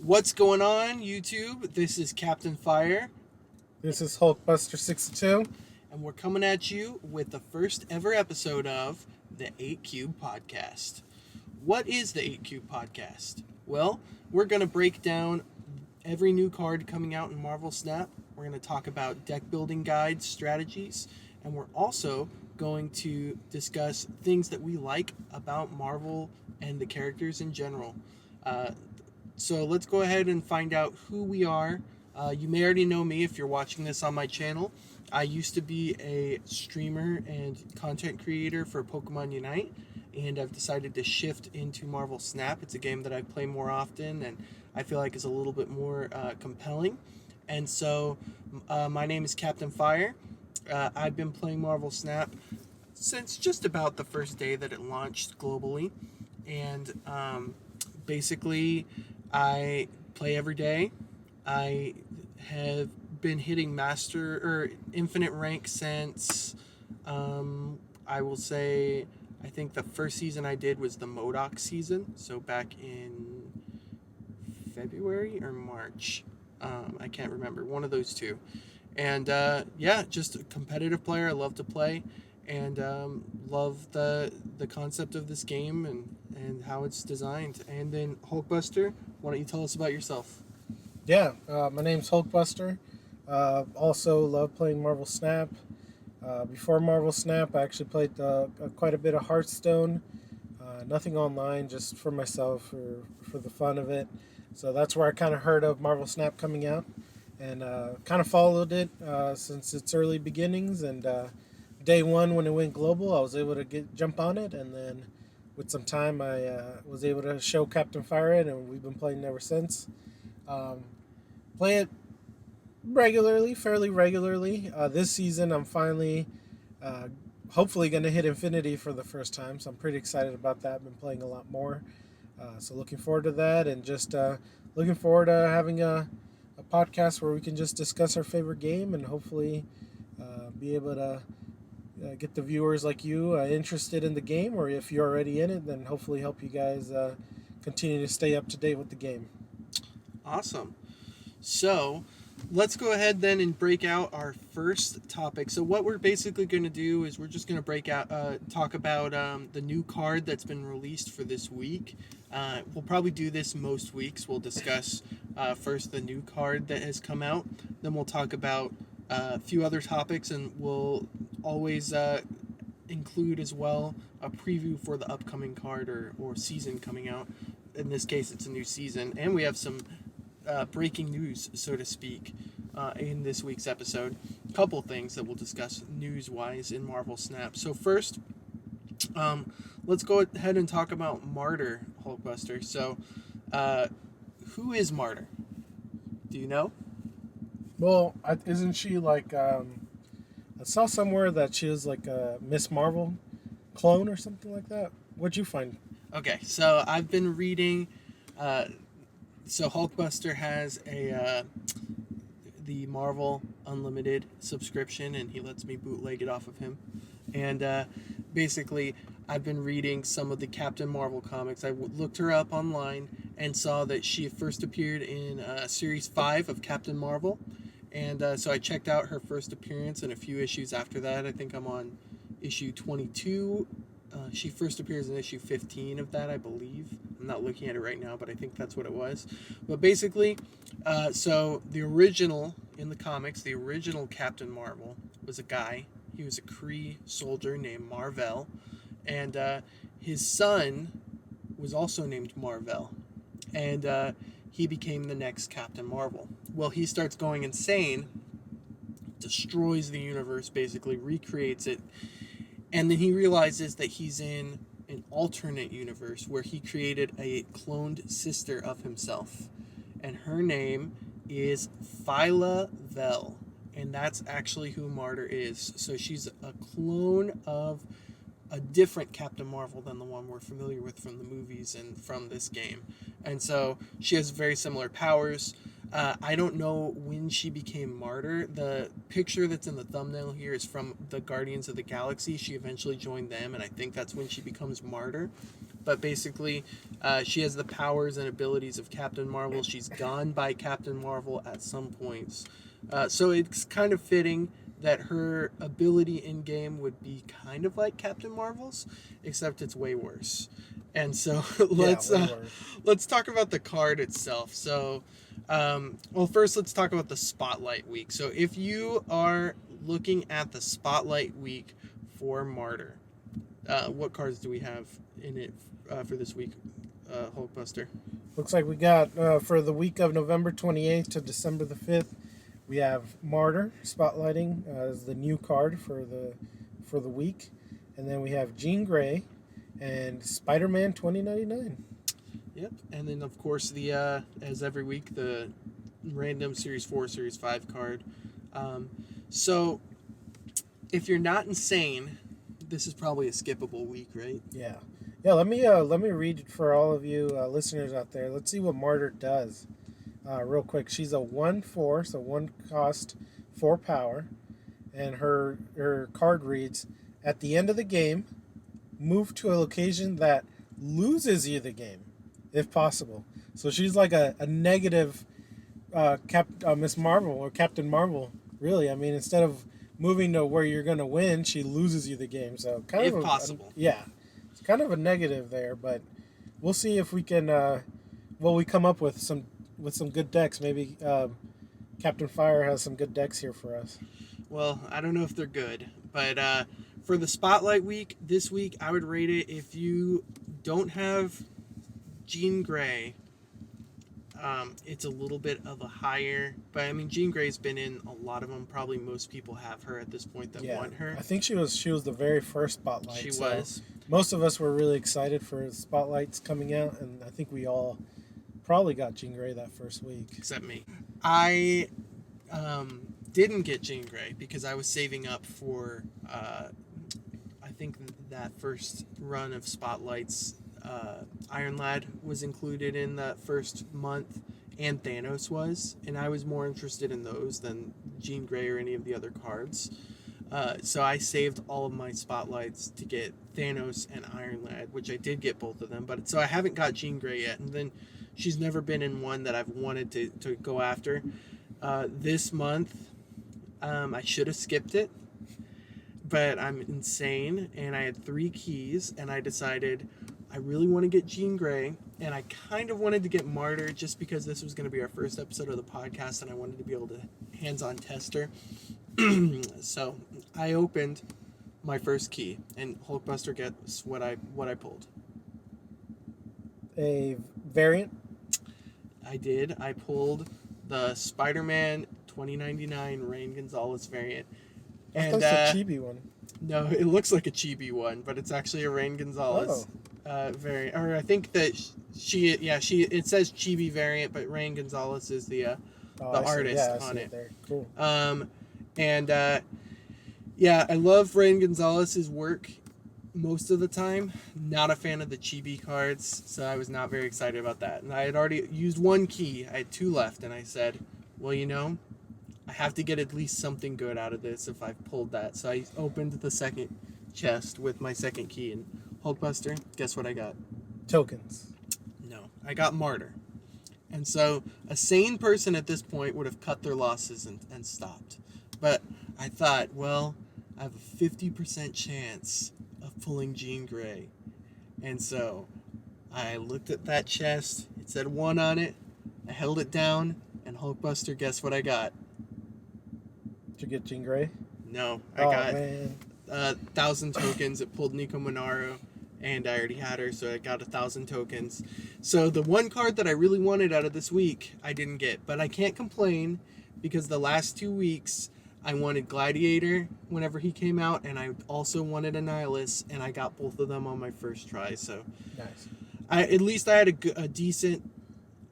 What's going on, YouTube? This is Captain Fire, This is Hulkbuster 62. and we're coming at you with the first ever episode of the 8 Cube Podcast. What is the 8 Cube Podcast? Well, we're going to break down every new card coming out in Marvel Snap. We're going to talk about deck building guides, strategies, and we're also going to discuss things that we like about Marvel and the characters in general. So let's go ahead and find out who we are. You may already know me if you're watching this on my channel. I used to be a streamer and content creator for Pokemon Unite, and I've decided to shift into Marvel Snap. It's a game that I play more often and I feel like is a little bit more compelling. And so my name is Captain Fire. I've been playing Marvel Snap since just about the first day that it launched globally. And basically, I play every day. I have been hitting master or infinite rank since I will say I think the first season I did was the MODOK season, so back in February or March. I can't remember, one of those two. And yeah, just a competitive player. I love to play and love the concept of this game and how it's designed. And then Hulkbuster, why don't you tell us about yourself? My name's Hulkbuster. Also love playing Marvel Snap. Before Marvel Snap, I actually played quite a bit of Hearthstone. Nothing online, just for myself, for the fun of it. So that's where I kind of heard of Marvel Snap coming out, and kind of followed it since its early beginnings. And day one, when it went global, I was able to jump on it, and then with some time, I was able to show Captain Fire it, and we've been playing ever since. Um, Play it regularly, fairly regularly. This season, I'm finally, hopefully, going to hit Infinity for the first time, so I'm pretty excited about that. I've been playing a lot more, so looking forward to that, and just looking forward to having a podcast where we can just discuss our favorite game and hopefully be able to get the viewers like you interested in the game, or if you're already in it, then hopefully help you guys continue to stay up to date with the game. Awesome. So let's go ahead then and break out our first topic. So what we're basically going to do is we're just going to talk about the new card that's been released for this week. We'll probably do this most weeks. We'll discuss first the new card that has come out. Then we'll talk about a few other topics, and we'll always include as well a preview for the upcoming card or season coming out. In this case, it's a new season, and we have some breaking news, so to speak, in this week's episode. A couple things that we'll discuss news-wise in Marvel Snap. So first, let's go ahead and talk about Martyr, Hulkbuster. So, who is Martyr? Do you know? Well, isn't she like? I saw somewhere that she was like a Miss Marvel clone or something like that. What'd you find? Okay, so I've been reading. So Hulkbuster has the Marvel Unlimited subscription, and he lets me bootleg it off of him. And basically, I've been reading some of the Captain Marvel comics. I looked her up online and saw that she first appeared in Series 5 of Captain Marvel. And so I checked out her first appearance and a few issues after that. I think I'm on issue 22. She first appears in issue 15 of that, I believe. I'm not looking at it right now, but I think that's what it was. But basically, so the original, in the comics, the original Captain Marvel was a guy. He was a Kree soldier named Mar-Vell. And his son was also named Mar-Vell. And he became the next Captain Marvel. Well, he starts going insane, destroys the universe, basically, recreates it. And then he realizes that he's in an alternate universe where he created a cloned sister of himself. And her name is Phyla Vel. And that's actually who Martyr is. So she's a clone of a different Captain Marvel than the one we're familiar with from the movies and from this game. And so she has very similar powers. I don't know when she became Martyr. The picture that's in the thumbnail here is from the Guardians of the Galaxy. She eventually joined them, and I think that's when she becomes Martyr. but basically she has the powers and abilities of Captain Marvel. She's gone by Captain Marvel at some points. So it's kind of fitting that her ability in game would be kind of like Captain Marvel's, except it's way worse. And so let's talk about the card itself. So, well, first let's talk about the Spotlight Week. So if you are looking at the Spotlight Week for Martyr, what cards do we have in it for this week, Hulkbuster? Looks like we got for the week of November 28th to December the 5th. We have Martyr spotlighting as the new card for the week, and then we have Jean Grey and Spider-Man 2099. Yep, and then of course the as every week the random Series 4, Series 5 card. So if you're not insane, this is probably a skippable week, right? Yeah. Let me read it for all of you listeners out there. Let's see what Martyr does. Real quick, she's a 1/4, so 1 cost, 4 power, and her card reads: at the end of the game, move to a location that loses you the game, if possible. So she's like a negative Miss Marvel or Captain Marvel, really. I mean, instead of moving to where you're going to win, she loses you the game. So kind if of possible. It's kind of a negative there, but we'll see if we can. We come up with some good decks. Maybe Captain Fire has some good decks here for us. Well, I don't know if they're good, but for the Spotlight Week, this week, I would rate it, if you don't have Jean Grey, it's a little bit of a higher, but I mean, Jean Grey's been in a lot of them. Probably most people have her at this point that want her. I think she was the very first Spotlight. She was. Most of us were really excited for Spotlights coming out, and I think we all probably got Jean Grey that first week. Except me. I didn't get Jean Grey because I was saving up for, I think that first run of Spotlights. Iron Lad was included in that first month, and Thanos was, and I was more interested in those than Jean Grey or any of the other cards. So I saved all of my Spotlights to get Thanos and Iron Lad, which I did get both of them, but so I haven't got Jean Grey yet, and then she's never been in one that I've wanted to go after. This month, I should have skipped it, but I'm insane, and I had 3 keys, and I decided I really want to get Jean Grey, and I kind of wanted to get Martyr just because this was going to be our first episode of the podcast, and I wanted to be able to hands-on test her. So I opened my first key, and Hulkbuster, guess what I pulled? A variant? I did. I pulled the Spider-Man 2099 Rain Gonzalez variant. And that's a chibi one. No, it looks like a chibi one, but it's actually a Rain Gonzalez variant. Or I think that it says chibi variant, but Rain Gonzalez is the artist on it. There. Cool. I love Rain Gonzalez's work most of the time. Not a fan of the chibi cards, so I was not very excited about that. And I had already used 1 key. I had 2 left, and I said, well, I have to get at least something good out of this if I've pulled that. So I opened the second chest with my second key, and Hulkbuster, guess what I got? Tokens. No, I got Martyr. And so a sane person at this point would have cut their losses and stopped. But I thought, well, I have a 50% chance of pulling Jean Grey. And so I looked at that chest. It said 1 on it. I held it down, and Hulkbuster, guess what I got? Did you get Jean Grey? No, I got 1,000 tokens. It pulled Nico Monaro, and I already had her, so I got 1,000 tokens. So the one card that I really wanted out of this week, I didn't get. But I can't complain, because the last 2 weeks, I wanted Gladiator whenever he came out, and I also wanted Annihilus, and I got both of them on my first try. So nice. At least I had a decent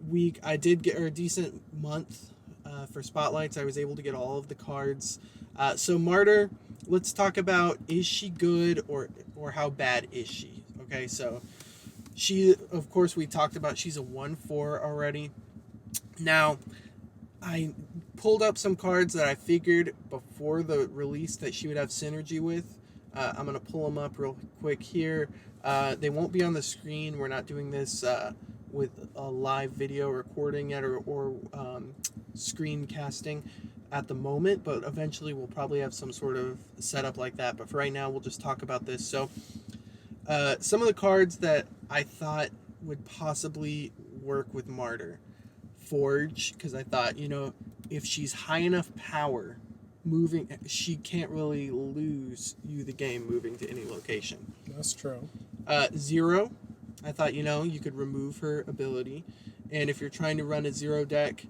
week. I did get a decent month for Spotlights. I was able to get all of the cards. So Martyr, let's talk about, is she good or how bad is she? Okay, so she, of course, we talked about she's a 1/4 already. Now, I pulled up some cards that I figured before the release that she would have synergy with. I'm going to pull them up real quick here. They won't be on the screen. We're not doing this with a live video recording yet or screen casting at the moment, but eventually we'll probably have some sort of setup like that. But for right now, we'll just talk about this. So some of the cards that I thought would possibly work with Martyr. Forge, because I thought, if she's high enough power, moving, she can't really lose you the game moving to any location. That's true. Zero, I thought, you could remove her ability. And if you're trying to run a zero deck,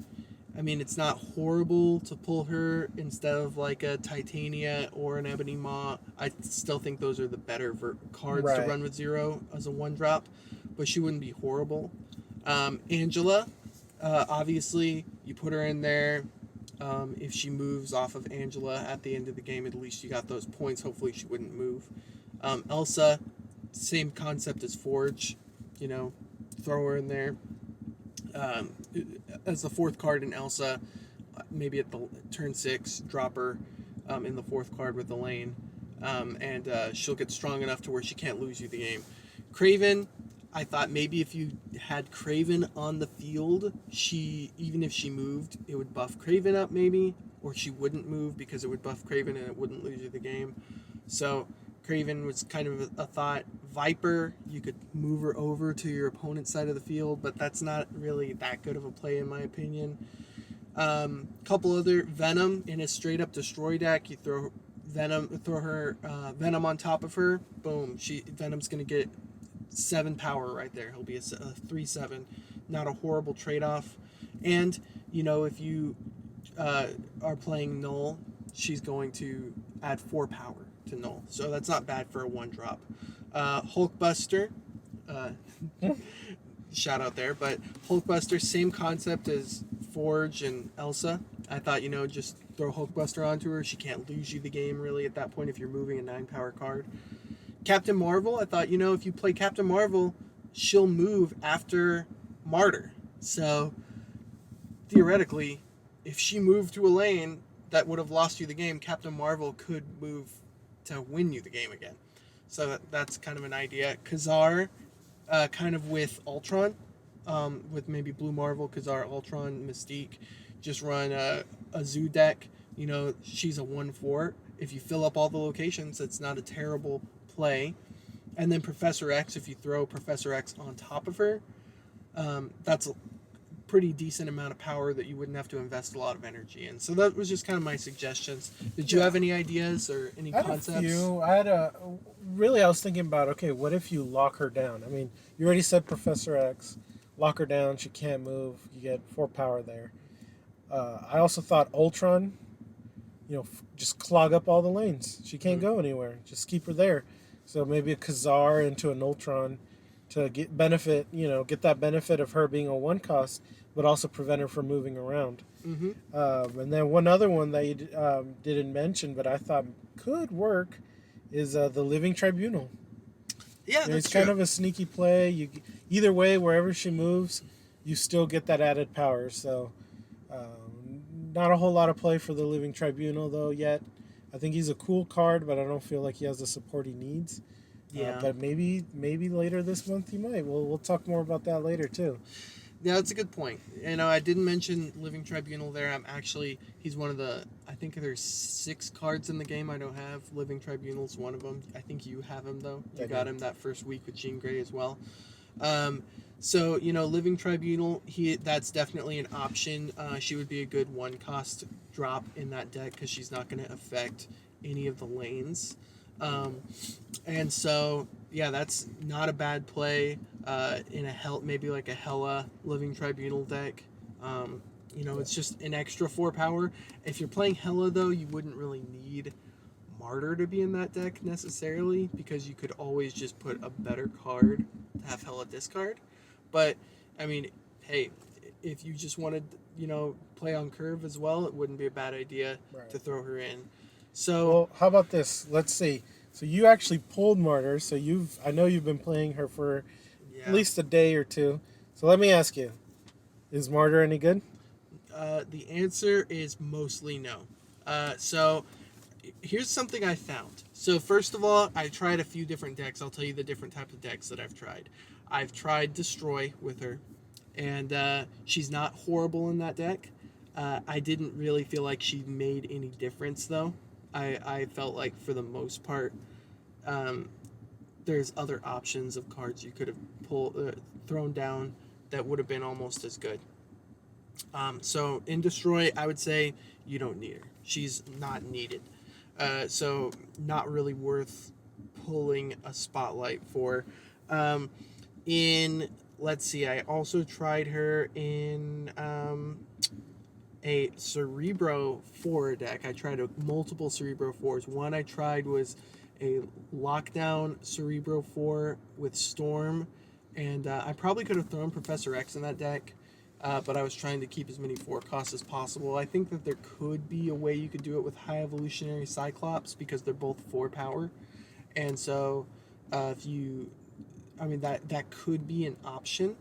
I mean, it's not horrible to pull her instead of like a Titania or an Ebony Maw. I still think those are the better cards to run with zero as a 1-drop, but she wouldn't be horrible. Angela, obviously, you put her in there. If she moves off of Angela at the end of the game, at least you got those points. Hopefully she wouldn't move. Elsa, same concept as Forge. Throw her in there. As the 4th card in Elsa, maybe at the turn 6, drop her in the 4th card with Elaine. And she'll get strong enough to where she can't lose you the game. Craven, I thought maybe if you had Craven on the field, even if she moved, it would buff Craven up maybe, or she wouldn't move because it would buff Craven and it wouldn't lose you the game. So Craven was kind of a thought. Viper, you could move her over to your opponent's side of the field, but that's not really that good of a play in my opinion. Couple other Venom in a straight up destroy deck. You throw her Venom on top of her. Boom, Venom's gonna get 7 power right there. He'll be a 3/7. Not a horrible trade-off. And if you are playing Null, she's going to add 4 power to Null, so that's not bad for a 1-drop. Hulkbuster, shout out there, but Hulkbuster, same concept as Forge and Elsa. I thought, just throw Hulkbuster onto her. She can't lose you the game really at that point if you're moving a 9-power card. Captain Marvel, I thought, if you play Captain Marvel, she'll move after Martyr. So, theoretically, if she moved to a lane that would have lost you the game, Captain Marvel could move to win you the game again. So that's kind of an idea. Khazar, kind of with Ultron, with maybe Blue Marvel, Khazar, Ultron, Mystique. Just run a zoo deck. She's a 1/4. If you fill up all the locations, it's not a terrible play. And then Professor X, if you throw Professor X on top of her, that's a pretty decent amount of power that you wouldn't have to invest a lot of energy in. So that was just kind of my suggestions. Did you have any ideas or any concepts? I was thinking about, okay, what if you lock her down? I mean, you already said Professor X, lock her down, she can't move, you get 4 power there. I also thought Ultron, just clog up all the lanes. She can't go anywhere. Just keep her there. So maybe a Khazar into an Ultron to get that benefit of her being a 1-cost, but also prevent her from moving around. Mm-hmm. And then one other one that you didn't mention, but I thought could work, is the Living Tribunal. Yeah, that's it's true. kind of a sneaky play. Either way, wherever she moves, you still get that added power. So, not a whole lot of play for the Living Tribunal though yet. I think he's a cool card, but I don't feel like he has the support he needs. Yeah. But maybe later this month he might. We'll talk more about that later too. Yeah, that's a good point. I didn't mention Living Tribunal there. He's one of I think there's 6 cards in the game I don't have. Living Tribunal's one of them. I think you have him though. You got him that first week with Jean Grey as well. So, Living Tribunal, that's definitely an option. She would be a good 1-cost drop in that deck because she's not going to affect any of the lanes. And so, yeah, that's not a bad play in maybe like a Hela Living Tribunal deck. It's just an extra 4 power. If you're playing Hela, though, you wouldn't really need Martyr to be in that deck necessarily because you could always just put a better card to have Hela discard. But, I mean, hey, if you just wanted, play on curve as well, it wouldn't be a bad idea to throw her in. So, well, how about this? Let's see. So you actually pulled Martyr. So I know you've been playing her for at least a day or 2. So let me ask you, is Martyr any good? The answer is mostly no. So here's something I found. So first of all, I tried a few different decks. I'll tell you the different type of decks that I've tried. I've tried Destroy with her, and she's not horrible in that deck. I didn't really feel like she made any difference though. I felt like for the most part, um, there's other options of cards you could have thrown down that would have been almost as good. So in Destroy, I would say you don't need her. She's not needed. So not really worth pulling a spotlight for. Um, in let's see, I also tried her in a Cerebro 4 deck. I tried multiple Cerebro 4s. One I tried was a Lockdown Cerebro 4 with Storm, and I probably could have thrown Professor X in that deck, but I was trying to keep as many 4 costs as possible. I think that there could be a way you could do it with High Evolutionary Cyclops because they're both 4 power, and so if you, I mean that could be an option.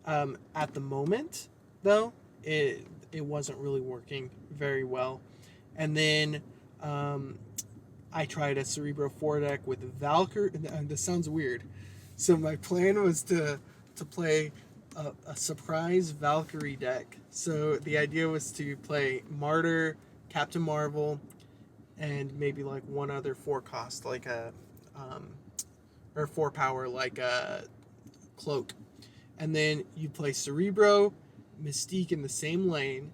At the moment, though, it wasn't really working very well. And then I tried a Cerebro 4 deck with Valkyrie. And this sounds weird. So my plan was to play a surprise Valkyrie deck. So the idea was to play Martyr, Captain Marvel, and maybe like one other 4 cost, like a or 4 power, like a Cloak. And then you play Cerebro, Mystique in the same lane,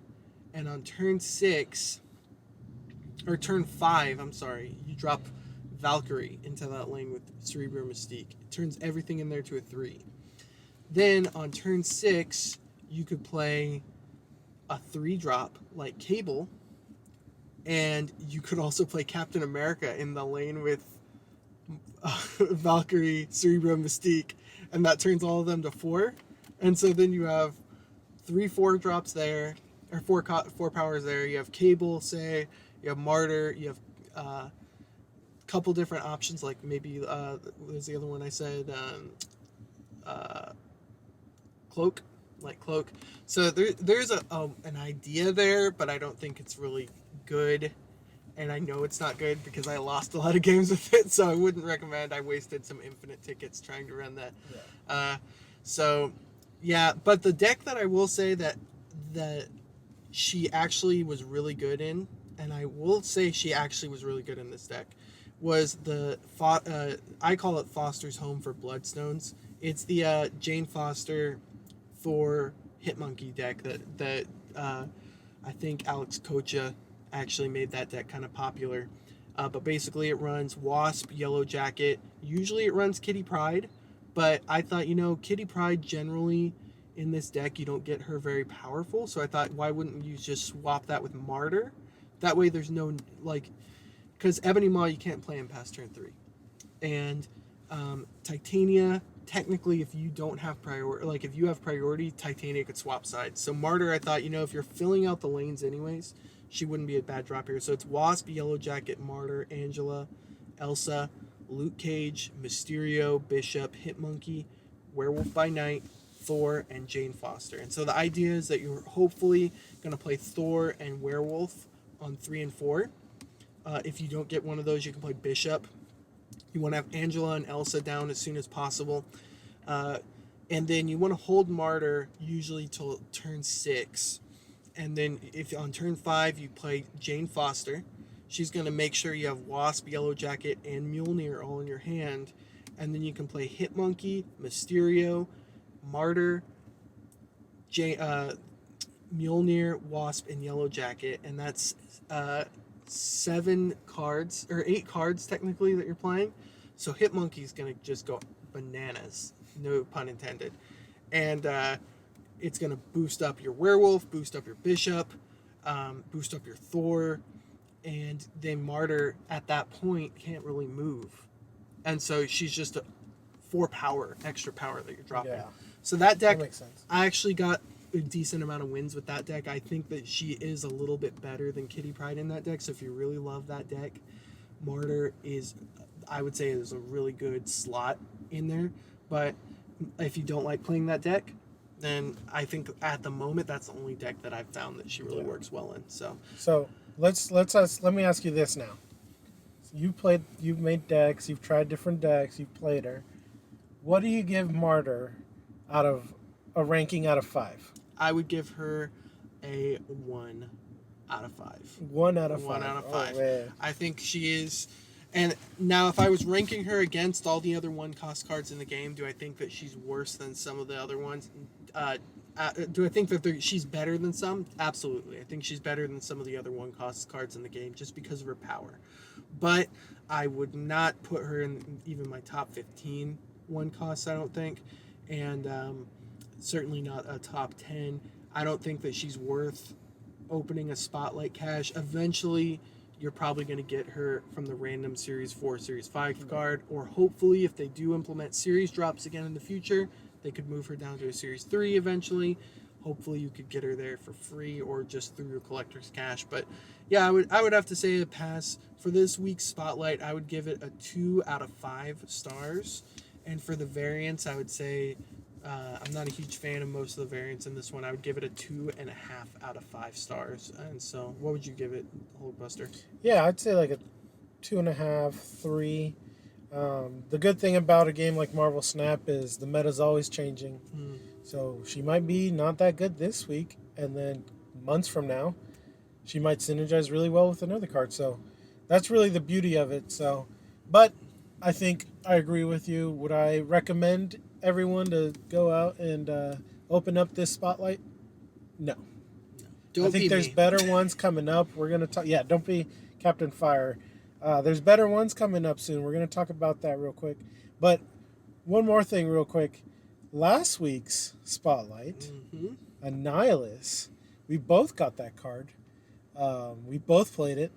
and on turn 6, or turn 5, I'm sorry, you drop Valkyrie into that lane with Cerebro Mystique. It turns everything in there to a 3. Then on turn 6, you could play a 3-drop like Cable, and you could also play Captain America in the lane with Valkyrie, Cerebro, Mystique, and that turns all of them to 4. And so then you have 3 4-drops there, or 4 powers there. You have Cable, say, you have Martyr, you have a couple different options, like maybe what was the other one I said? Cloak, like Cloak. So there's an idea there, but I don't think it's really good. And I know it's not good because I lost a lot of games with it, so I wouldn't recommend. I wasted some infinite tickets trying to run that. Yeah. So, yeah, but the deck that I will say that she actually was really good in, and I will say she actually was really good in this deck, was I call it Foster's Home for Bloodstones. It's the Jane Foster Thor Hitmonkey deck that I think Alex Kocha actually made that deck kind of popular. But basically it runs Wasp, Yellow Jacket. Usually it runs Kitty Pryde, but I thought, Kitty Pryde generally in this deck, you don't get her very powerful. So I thought, why wouldn't you just swap that with Martyr? That way there's no, because Ebony Maw, you can't play him past turn 3. And Titania, technically, if you don't have priority, if you have priority, Titania could swap sides. So Martyr, I thought, if you're filling out the lanes anyways, she wouldn't be a bad drop here. So it's Wasp, Yellow Jacket, Martyr, Angela, Elsa, Luke Cage, Mysterio, Bishop, Hitmonkey, Werewolf by Night, Thor, and Jane Foster. And so the idea is that you're hopefully going to play Thor and Werewolf on 3 and 4. If you don't get one of those, you can play Bishop. You want to have Angela and Elsa down as soon as possible. And then you want to hold Martyr usually till turn 6. And then if on turn 5 you play Jane Foster, she's going to make sure you have Wasp, Yellow Jacket, and Mjolnir all in your hand. And then you can play Hitmonkey, Mysterio, Martyr, Mjolnir, Wasp, and Yellow Jacket. And that's 7 cards, or 8 cards technically that you're playing. So Hitmonkey's going to just go bananas, no pun intended. And it's going to boost up your Werewolf, boost up your Bishop, boost up your Thor, and then Martyr at that point can't really move. And so she's just a 4 power, extra power that you're dropping. Yeah. So that deck, that makes sense. I actually got a decent amount of wins with that deck. I think that she is a little bit better than Kitty Pryde in that deck. So if you really love that deck, Martyr is, I would say, is a really good slot in there. But if you don't like playing that deck, then I think at the moment that's the only deck that I've found that she really works well in. So let me ask you this now. You've made decks, you've tried different decks, you've played her. What do you give Martyr out of a ranking out of 5? I would give her a 1 out of 5. 1 out of 1 5. out of Oh 5. man. I think she is. And now, if I was ranking her against all the other 1-cost cards in the game, do I think that she's worse than some of the other ones? Do I think that she's better than some? Absolutely. I think she's better than some of the other 1-cost cards in the game just because of her power. But I would not put her in even my top 15 1-costs, I don't think. And certainly not a top 10. I don't think that she's worth opening a spotlight cache. Eventually, you're probably going to get her from the random Series 4, Series 5 card, or hopefully, if they do implement Series drops again in the future, they could move her down to a Series 3 eventually. Hopefully, you could get her there for free or just through your collector's cache. But yeah, I would have to say a pass. For this week's Spotlight, I would give it a 2 out of 5 stars. And for the variants, I would say I'm not a huge fan of most of the variants in this one. I would give it a 2.5 out of 5 stars. And so, what would you give it, Hulkbuster? Yeah, I'd say like a 2.5, 3. The good thing about a game like Marvel Snap is the meta's always changing. So she might be not that good this week, and then months from now, she might synergize really well with another card. So that's really the beauty of it. So, but I think I agree with you. Would I recommend everyone to go out and open up this Spotlight? No. I think there's better ones coming up. We're gonna talk. Yeah, don't be Captain Fire. There's better ones coming up soon. We're gonna talk about that real quick. But one more thing, real quick. Last week's Spotlight, Annihilus. We both got that card. We both played it.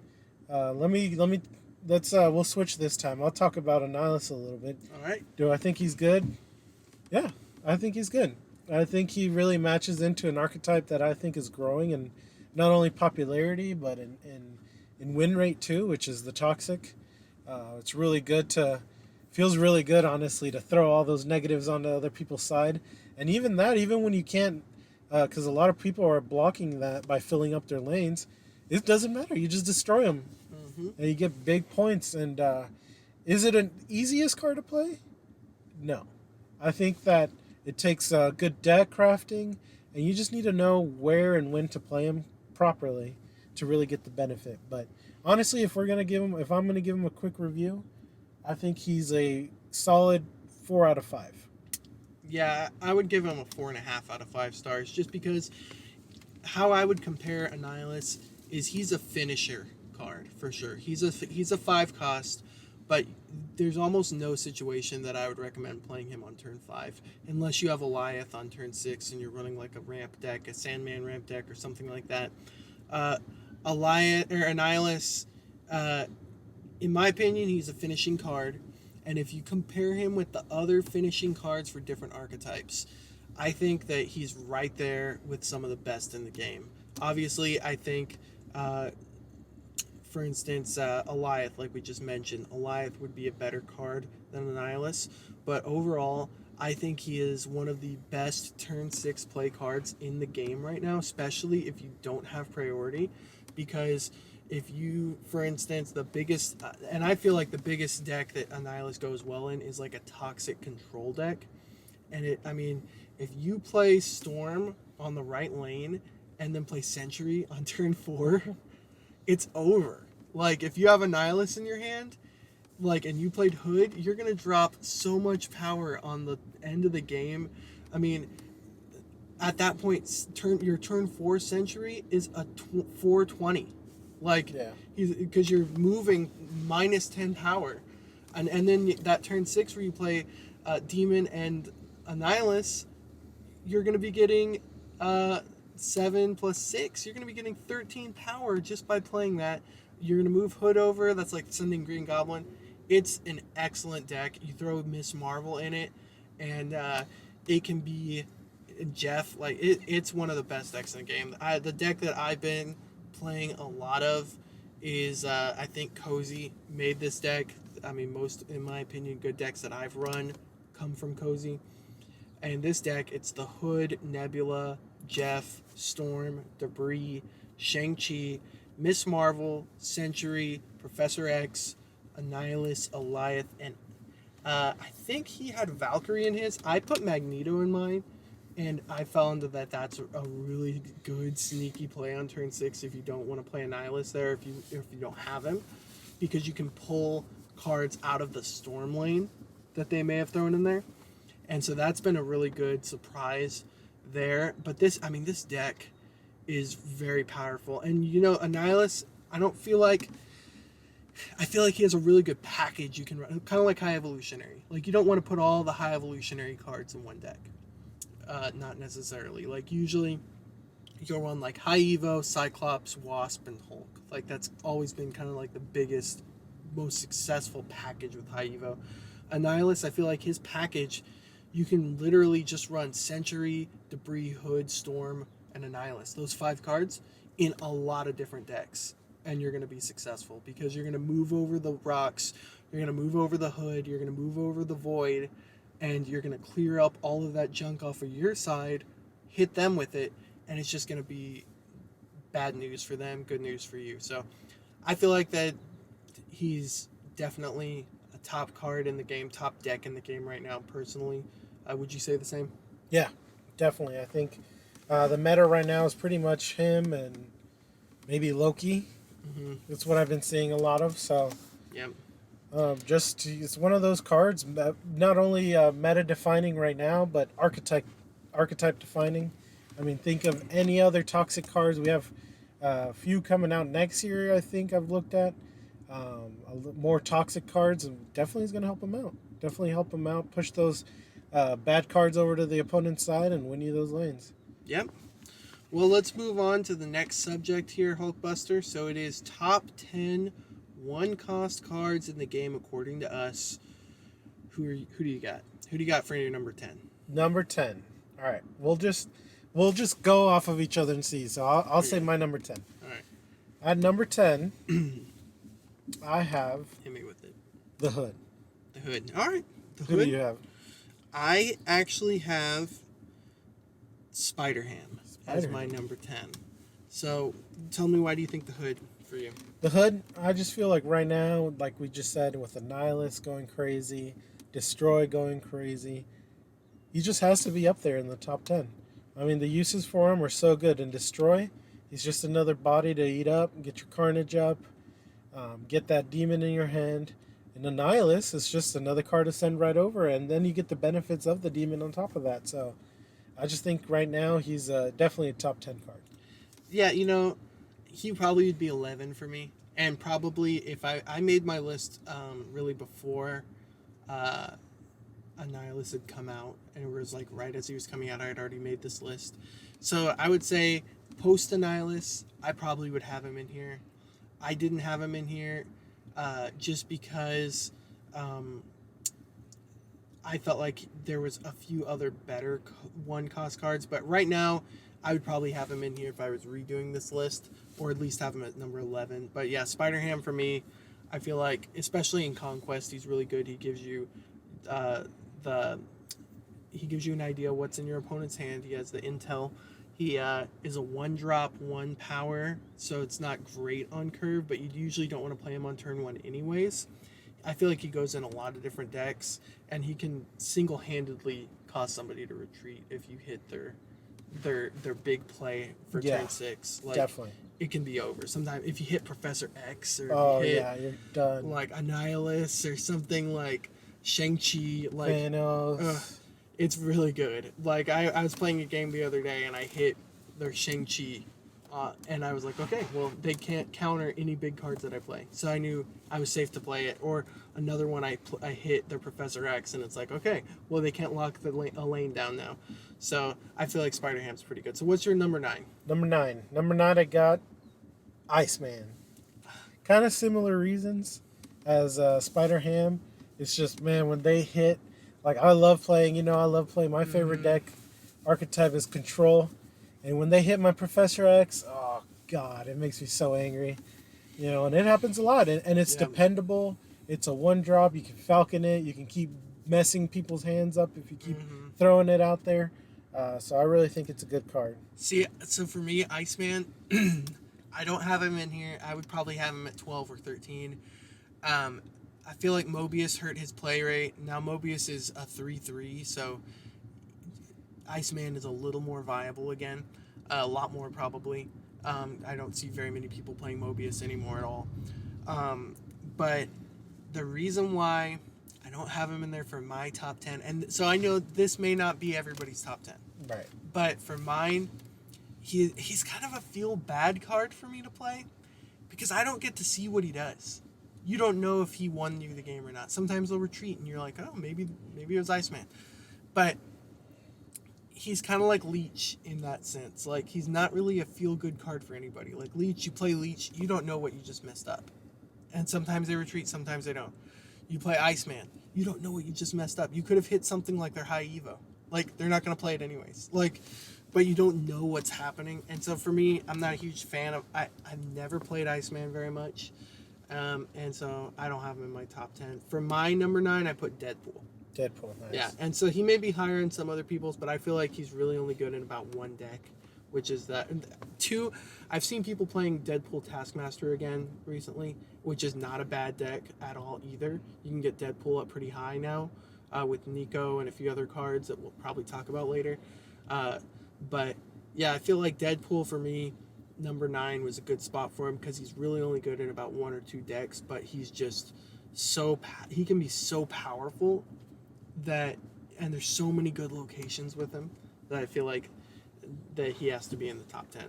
We'll switch this time. I'll talk about Annihilus a little bit. All right. Do I think he's good? Yeah, I think he's good. I think he really matches into an archetype that I think is growing in not only popularity but in win rate too, which is the toxic. It's really good feels really good, honestly, to throw all those negatives onto other people's side. And even when you can't, because a lot of people are blocking that by filling up their lanes, it doesn't matter. You just destroy them. And you get big points. And is it an easiest card to play? No. I think that it takes good deck crafting, and you just need to know where and when to play him properly to really get the benefit. But honestly, if I'm going to give him a quick review, I think he's a solid 4 out of 5. Yeah, I would give him a 4.5 out of 5 stars, just because how I would compare Annihilus is he's a finisher card for sure. He's a 5-cost, but there's almost no situation that I would recommend playing him on turn 5 unless you have Goliath on turn 6 and you're running like a ramp deck, a Sandman ramp deck, or something like that. Annihilus, in my opinion, he's a finishing card, and if you compare him with the other finishing cards for different archetypes, I think that he's right there with some of the best in the game. Obviously, I think, for instance, Goliath, like we just mentioned, Goliath would be a better card than Annihilus, but overall, I think he is one of the best turn 6 play cards in the game right now, especially if you don't have priority, because if you, for instance, the biggest, and I feel like the biggest deck that Annihilus goes well in is like a toxic control deck. And if you play Storm on the right lane and then play Sentry on turn 4, it's over. Like, if you have Annihilus in your hand, and you played Hood, you're going to drop so much power on the end of the game. I mean, at that point, your turn 4 Sentry is a 420. Because you're moving minus 10 power. And then that turn 6 where you play Demon and Annihilus, you're going to be getting 7 plus 6. You're going to be getting 13 power just by playing that. You're going to move Hood over. That's like sending Green Goblin. It's an excellent deck. You throw Miss Marvel in it, and it can be Jeff. It's one of the best decks in the game. The deck that I've been playing a lot of is I think Cozy made this deck. Most, in my opinion, good decks that I've run come from Cozy. And this deck, it's the Hood, Nebula, Jeff, Storm, Debris, Shang-Chi, Miss Marvel, Century, Professor X, Annihilus, Eliath, and I think he had Valkyrie in his. I put Magneto in mine, and I found that that's a really good sneaky play on turn 6 if you don't want to play Annihilus there, if you don't have him, because you can pull cards out of the Storm lane that they may have thrown in there. And so that's been a really good surprise there. But this deck is very powerful. And Annihilus, I feel like he has a really good package you can run, kind of like High Evolutionary. Like, you don't want to put all the High Evolutionary cards in one deck. Not necessarily. Like, usually you'll run like High Evo, Cyclops, Wasp, and Hulk. Like, that's always been kind of like the biggest, most successful package with High Evo. Annihilus, I feel like his package, you can literally just run Century, Debris, Hood, Storm, and Annihilus. Those 5 cards in a lot of different decks. And you're going to be successful because you're going to move over the rocks, you're going to move over the Hood, you're going to move over the Void, and you're going to clear up all of that junk off of your side, hit them with it, and it's just going to be bad news for them, good news for you. So I feel like that he's definitely a top card in the game, top deck in the game right now, personally. Would you say the same? Yeah, definitely. I think the meta right now is pretty much him and maybe Loki. Mm-hmm. That's what I've been seeing a lot of. So, Yep. it's one of those cards, not only meta defining right now, but archetype defining. I mean, think of any other toxic cards. We have a few coming out next year. I think I've looked at more toxic cards, and definitely is going to help them out. Definitely help them out. Push those bad cards over to the opponent's side and win you those lanes. Yep. Well, let's move on to the next subject here, Hulkbuster. So it is top 10 one-cost cards in the game according to us. Who do you got? Who do you got for your number 10? Number 10. All right. We'll just go off of each other and see. So I'll say my number 10. All right. At number 10, I have Hit me with it. the Hood. The Hood. All right. The Who Hood. do you have? I actually have Spider-Ham as my number 10. So tell me, why do you think the Hood for you? The Hood, I just feel like right now, like we just said, with Annihilus going crazy, Destroy going crazy, he just has to be up there in the top 10. I mean, the uses for him are so good. And Destroy, he's just another body to eat up, get your Carnage up, get that demon in your hand. And Annihilus is just another card to send right over, and then you get the benefits of the demon on top of that. So I just think right now he's definitely a top 10 card. Yeah, he probably would be 11 for me. And probably if I made my list really before Annihilus had come out, and it was like right as he was coming out, I had already made this list. So I would say post Annihilus, I probably would have him in here. I didn't have him in here just because I felt like there was a few other better one-cost cards. But right now, I would probably have him in here if I was redoing this list, or at least have him at number 11. But yeah, Spider-Ham for me, I feel like, especially in Conquest, he's really good. He gives you he gives you an idea what's in your opponent's hand. He has the intel. He is a 1-drop, 1 power, so it's not great on curve, but you usually don't want to play him on turn 1 anyways. I feel like he goes in a lot of different decks, and he can single-handedly cause somebody to retreat if you hit their big play for turn 6. Like, definitely. It can be over. Sometimes if you hit Professor X, or you're done. like Annihilus or something like Shang-Chi, like Thanos. it's really good. Like I was playing a game the other day and I hit their Shang-Chi, and I was like, okay, well they can't counter any big cards that I play, so I knew I was safe to play it. Or another one, I hit their Professor X, and it's like, okay, well they can't lock a lane down now. So I feel like Spider-Ham's pretty good. So what's your number 9? Number 9, I got Iceman. Kind of similar reasons as Spider-Ham. It's just, man, when they hit, like I love playing my favorite deck archetype is Control. And when they hit my Professor X, oh God, it makes me so angry. And it happens a lot. And it's dependable. It's a 1-drop. You can Falcon it. You can keep messing people's hands up if you keep throwing it out there. So I really think it's a good card. See, so for me, Iceman, I don't have him in here. I would probably have him at 12 or 13. I feel like Mobius hurt his play rate. Now Mobius is a 3/3, so Iceman is a little more viable again. A lot more, probably. I don't see very many people playing Mobius anymore at all. But the reason why I don't have him in there for my top 10, and so I know this may not be everybody's top 10. Right. But for mine, he's kind of a feel bad card for me to play because I don't get to see what he does. You don't know if he won you the game or not. Sometimes they'll retreat and you're like, oh, maybe it was Iceman. But he's kind of like Leech in that sense. Like, he's not really a feel-good card for anybody. Like, Leech, you play Leech, you don't know what you just messed up. And sometimes they retreat, sometimes they don't. You play Iceman, you don't know what you just messed up. You could have hit something like their high Evo. Like, they're not going to play it anyways. Like, but you don't know what's happening. And so for me, I'm not a huge fan of... I've never played Iceman very much. And so I don't have him in my top 10. For my number 9, I put Deadpool. Deadpool, nice. Yeah, and so he may be higher in some other people's, but I feel like he's really only good in about one deck, which is that. 2, I've seen people playing Deadpool Taskmaster again recently, which is not a bad deck at all either. You can get Deadpool up pretty high now with Nico and a few other cards that we'll probably talk about later. But yeah, I feel like Deadpool for me, number 9 was a good spot for him because he's really only good in about 1 or 2 decks, but he's just he can be so powerful that, and there's so many good locations with him that I feel like that he has to be in the top 10.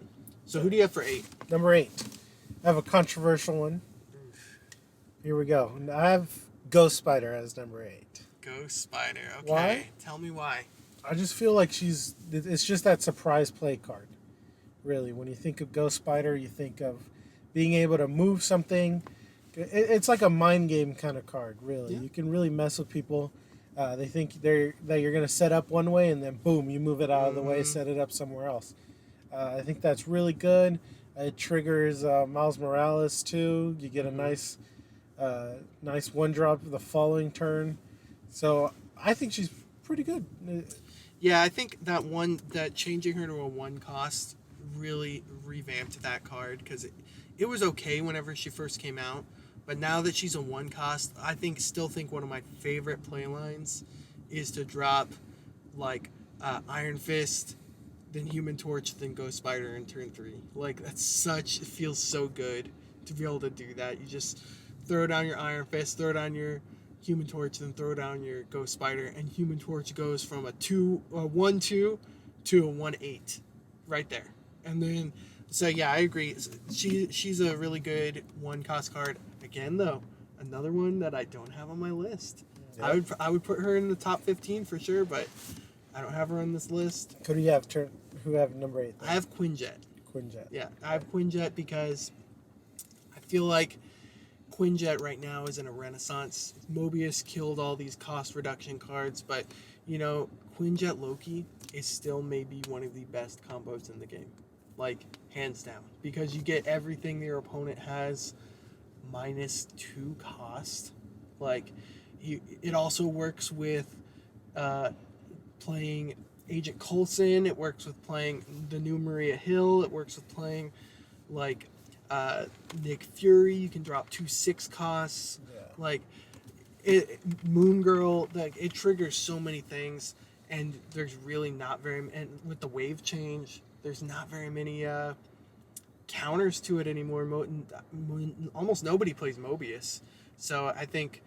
So who do you have for 8? Number 8. I have a controversial one. Here we go. I have Ghost Spider as number 8. Ghost Spider. Okay. Why? Tell me why. I just feel like it's just that surprise play card. Really, when you think of Ghost Spider, you think of being able to move something. It's like a mind game kind of card, really. Yeah. You can really mess with people. They think that you're going to set up one way, and then boom, you move it out of the way, set it up somewhere else. I think that's really good. It triggers Miles Morales too. You get a nice one drop the following turn. So I think she's pretty good. Yeah, I think that changing her to a 1 cost really revamped that card because it was okay whenever she first came out. But now that she's a 1 cost, I still think one of my favorite play lines is to drop like Iron Fist, then Human Torch, then Ghost Spider in turn 3. Like, it feels so good to be able to do that. You just throw down your Iron Fist, throw down your Human Torch, then throw down your Ghost Spider, and Human Torch goes from a 1/2 to a 1/8 right there. And then, so yeah, I agree. She's a really good 1 cost card. Again, though, another one that I don't have on my list. Yep. I would put her in the top 15 for sure, but I don't have her on this list. Who do you have? Who have number 8? Then? I have Quinjet. Quinjet. Yeah, I have Quinjet because I feel like Quinjet right now is in a renaissance. Mobius killed all these cost reduction cards, but Quinjet Loki is still maybe one of the best combos in the game, like hands down, because you get everything your opponent has -2 cost. Like, it also works with playing Agent Coulson. It works with playing the new Maria Hill. It works with playing like Nick Fury. You can drop 2 6 costs. Yeah. Like Moon Girl. Like, it triggers so many things, and there's really not very. And with the wave change, there's not very many counters to it anymore. Almost nobody plays Mobius, so I think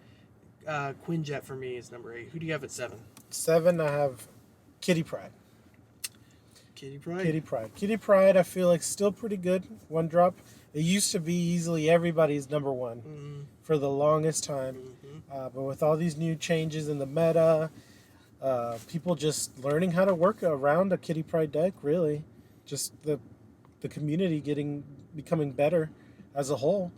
Quinjet for me is number 8. Who do you have at 7? 7, I have Kitty Pryde. Kitty Pryde. Kitty Pryde, I feel like still pretty good. 1 drop. It used to be easily everybody's number 1 for the longest time, but with all these new changes in the meta, people just learning how to work around a Kitty Pryde deck. Really, just the community becoming better as a whole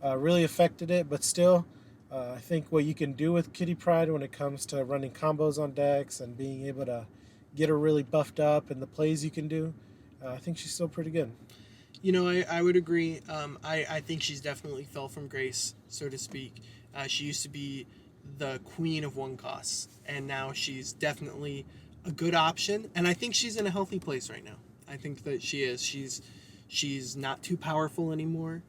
really affected it. But still, I think what you can do with Kitty Pryde when it comes to running combos on decks and being able to get her really buffed up and the plays you can do, I think she's still pretty good. I would agree. I think she's definitely fell from grace, so to speak. She used to be the queen of 1 costs, and now she's definitely a good option. And I think she's in a healthy place right now. I think that she is. She's not too powerful anymore,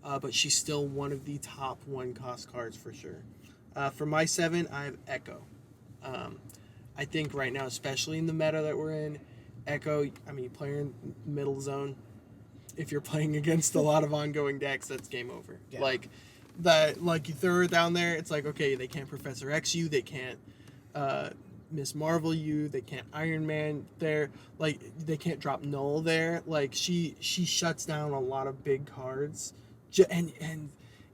but she's still one of the top 1 cost cards for sure. For my 7, I have Echo. Um, I think right now, especially in the meta that we're in, Echo, I mean, player in middle zone, if you're playing against a lot of ongoing decks, that's game over. Yeah. Like you throw her down there, it's like, okay, they can't Professor X you, they can't Miss Marvel you, they can't Iron Man there, like they can't drop Null there. Like she shuts down a lot of big cards, and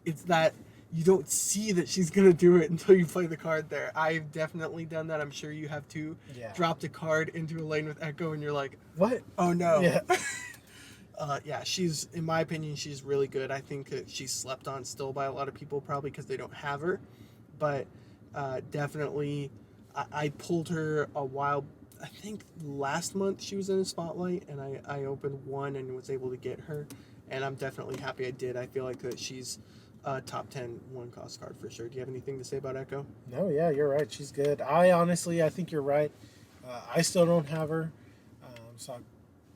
it's that you don't see that she's gonna do it until you play the card there. I've definitely done that. I'm sure you have too. Yeah. Dropped a card into a lane with Echo, and you're like, What? oh no. Yeah. Yeah, she's, in my opinion, she's really good. I think that she's slept on still by a lot of people, probably because they don't have her. But definitely, I pulled her a while. I think last month she was in a spotlight, and I opened one and was able to get her. And I'm definitely happy I did. I feel like that she's a top 10 one-cost card for sure. Do you have anything to say about Echo? No, yeah, you're right. She's good. I think you're right. I still don't have her. So I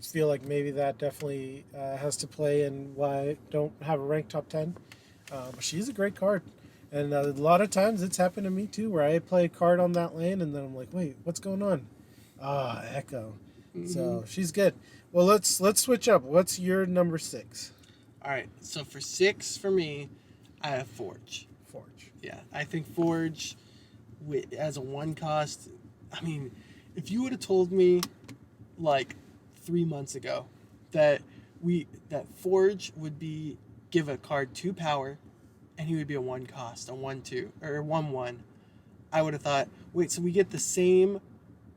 feel like maybe that definitely has to play in why I don't have a ranked top 10. But she's a great card. And a lot of times it's happened to me too, where I play a card on that lane and then I'm like, wait, what's going on? Echo. Mm-hmm. So she's good. Well, let's switch up. What's your number 6? All right. So for 6 for me, I have Forge. Yeah, I think Forge as a one cost. I mean, if you would have told me like 3 months ago that Forge would give a card 2 power, and he would be a 1 cost, a 1/2 or a 1/1, I would have thought, wait, so we get the same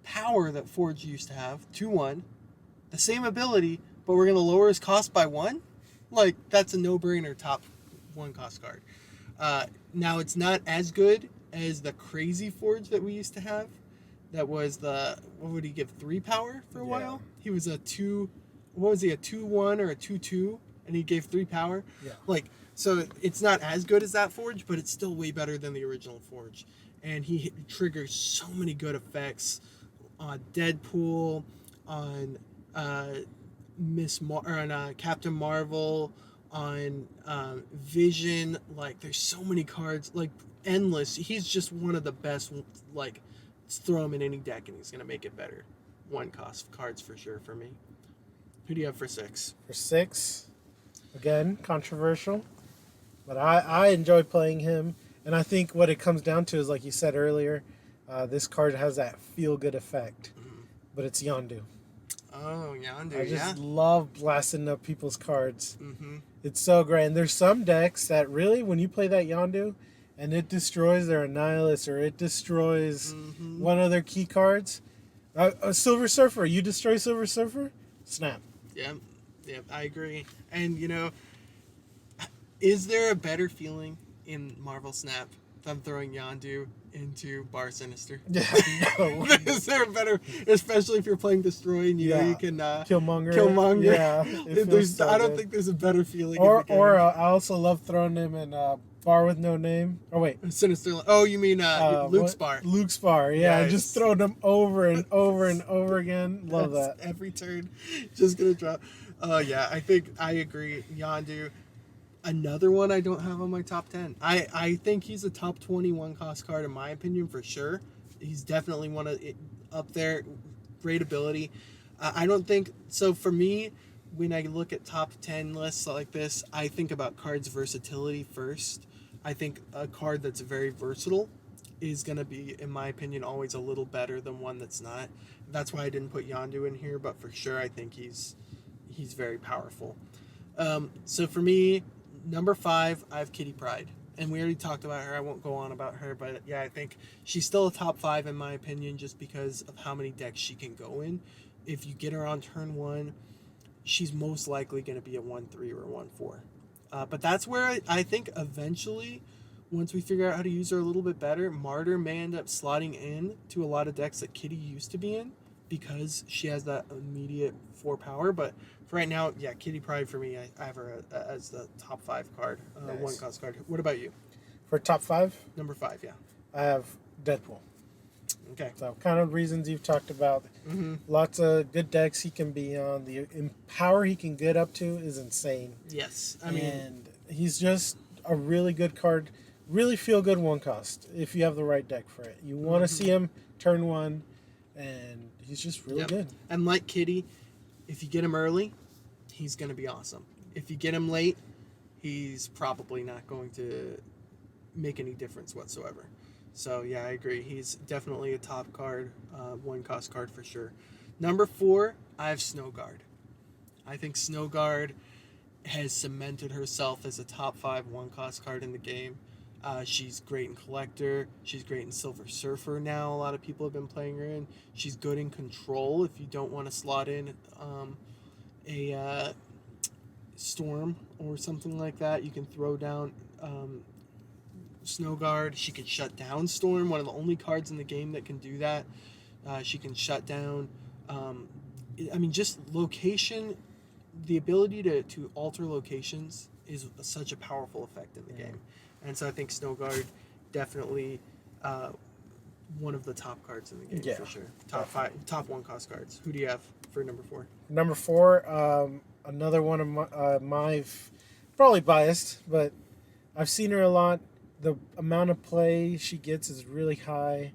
power that Forge used to have, 2/1, the same ability, but we're gonna lower his cost by 1? Like, that's a no-brainer top 1 cost card. Now it's not as good as the crazy Forge that we used to have. That was what would he give, 3 power for a while? He was a 2, what was he, a 2/1 or a 2/2, and he gave 3 power? Yeah. Like, so it's not as good as that Forge, but it's still way better than the original Forge. And he triggers so many good effects on Deadpool, on Captain Marvel, on Vision. Like, there's so many cards, like endless. He's just one of the best. Like, throw him in any deck and he's gonna make it better. 1 cost cards for sure for me. Who do you have for 6? For 6, again, controversial, but I enjoy playing him, and I think what it comes down to is, like you said earlier, this card has that feel-good effect, but it's Yondu. Oh, Yondu, I just love blasting up people's cards. Mm-hmm. It's so great, and there's some decks that really, when you play that Yondu, and it destroys their Annihilus, or it destroys one of their key cards, a Silver Surfer, you destroy Silver Surfer, snap. Yep, I agree. And, is there a better feeling in Marvel Snap than throwing Yondu into Bar Sinister? Yeah, no. Is there a better, especially if you're playing Destroy and you can Killmonger. Yeah, I don't think there's a better feeling. Or I also love throwing him in Bar with No Name. Oh wait, Sinister. Oh, you mean Luke's Bar? Luke's Bar. Yeah, Yes. Just throwing them over and over and over again. Love that. Every turn, just gonna drop. Yeah, I think I agree. Yondu. Another one I don't have on my top 10. I think he's a top 21 cost card in my opinion for sure. He's definitely one of up there. Great ability. I don't think so. For me, when I look at top 10 lists like this, I think about cards' versatility first. I think a card that's very versatile is going to be, in my opinion, always a little better than one that's not. That's why I didn't put Yondu in here, but for sure I think he's very powerful. So for me, number 5, I have Kitty Pryde. And we already talked about her. I won't go on about her, but yeah, I think she's still a top 5 in my opinion just because of how many decks she can go in. If you get her on turn 1, she's most likely going to be a 1/3 or a 1/4. But that's where I think eventually, once we figure out how to use her a little bit better, Martyr may end up slotting in to a lot of decks that Kitty used to be in because she has that immediate 4 power. But for right now, yeah, Kitty Pryde for me, I have her as the top 5 card, Nice. 1 cost card. What about you? For top 5, Number 5, yeah. I have Deadpool. Okay. So kind of reasons you've talked about. Mm-hmm. Lots of good decks he can be on. The power he can get up to is insane. Yes. I mean, And he's just a really good card really feel good one cost if you have the right deck for it. You want to see him turn one, and he's just really good. And like Kitty, if you get him early, he's going to be awesome. If you get him late, he's probably not going to make any difference whatsoever. So yeah, I agree. He's definitely a top card, one cost card for sure. Number 4, I have Snowguard. I think Snowguard has cemented herself as a top 5 one cost card in the game. She's great in Collector. She's great in Silver Surfer now. A lot of people have been playing her in. She's good in Control if you don't want to slot in a Storm or something like that. You can throw down Snowguard. She can shut down Storm, one of the only cards in the game that can do that. She can shut down. Just location, the ability to alter locations is such a powerful effect in the game. And so I think Snowguard definitely one of the top cards in the game for sure. Top one cost cards. Who do you have for number 4? Number 4, another one of my probably biased, but I've seen her a lot. The amount of play she gets is really high,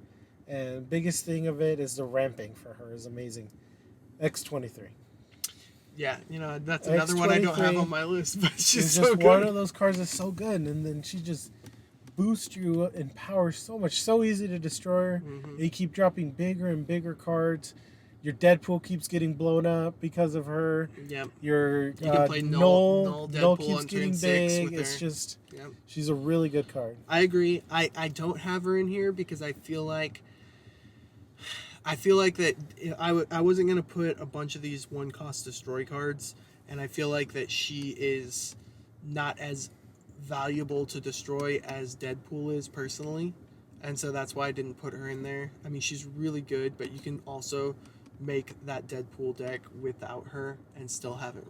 and biggest thing of it is the ramping for her is amazing. X-23. Yeah, that's another one I don't have on my list, but she's so good. One of those cards is so good, and then she just boosts you in power so much. So easy to destroy her. You keep dropping bigger and bigger cards. Your Deadpool keeps getting blown up because of her. Yep. You can play Null Null Deadpool keeps on getting turn 6 big. with It's her. just, Yep. she's a really good card. I agree. I don't have her in here because I feel like that I wasn't going to put a bunch of these one cost destroy cards, and I feel like that she is not as valuable to destroy as Deadpool is personally, and so that's why I didn't put her in there. I mean, she's really good, but you can also make that Deadpool deck without her and still have it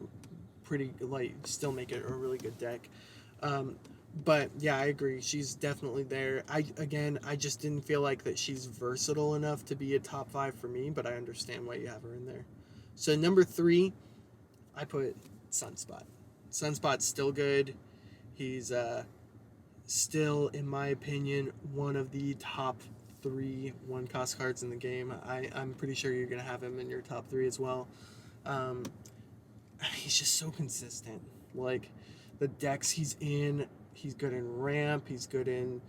still make it a really good deck. But yeah, I agree. She's definitely there. I just didn't feel like that she's versatile enough to be a top 5 for me, but I understand why you have her in there. So number 3, I put Sunspot. Sunspot's still good. He's still, in my opinion, one of the top 3 one cost cards in the game. I'm pretty sure you're gonna have him in your top 3 as well. He's just so consistent. Like the decks he's in. He's good in Ramp. He's good in,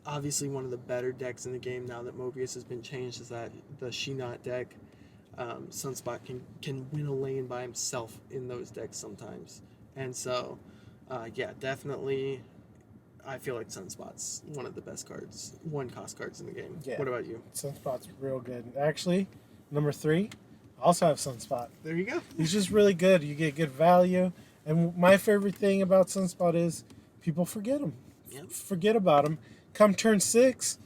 obviously one of the better decks in the game now that Mobius has been changed is that the She-Not deck. Sunspot can win a lane by himself in those decks sometimes. And so, definitely, I feel like Sunspot's one of the best cards, one cost cards in the game. Yeah. What about you? Sunspot's real good. Actually, number 3, I also have Sunspot. There you go. He's just really good. You get good value. And my favorite thing about Sunspot is people forget him. Yep. Forget about him. Come turn 6,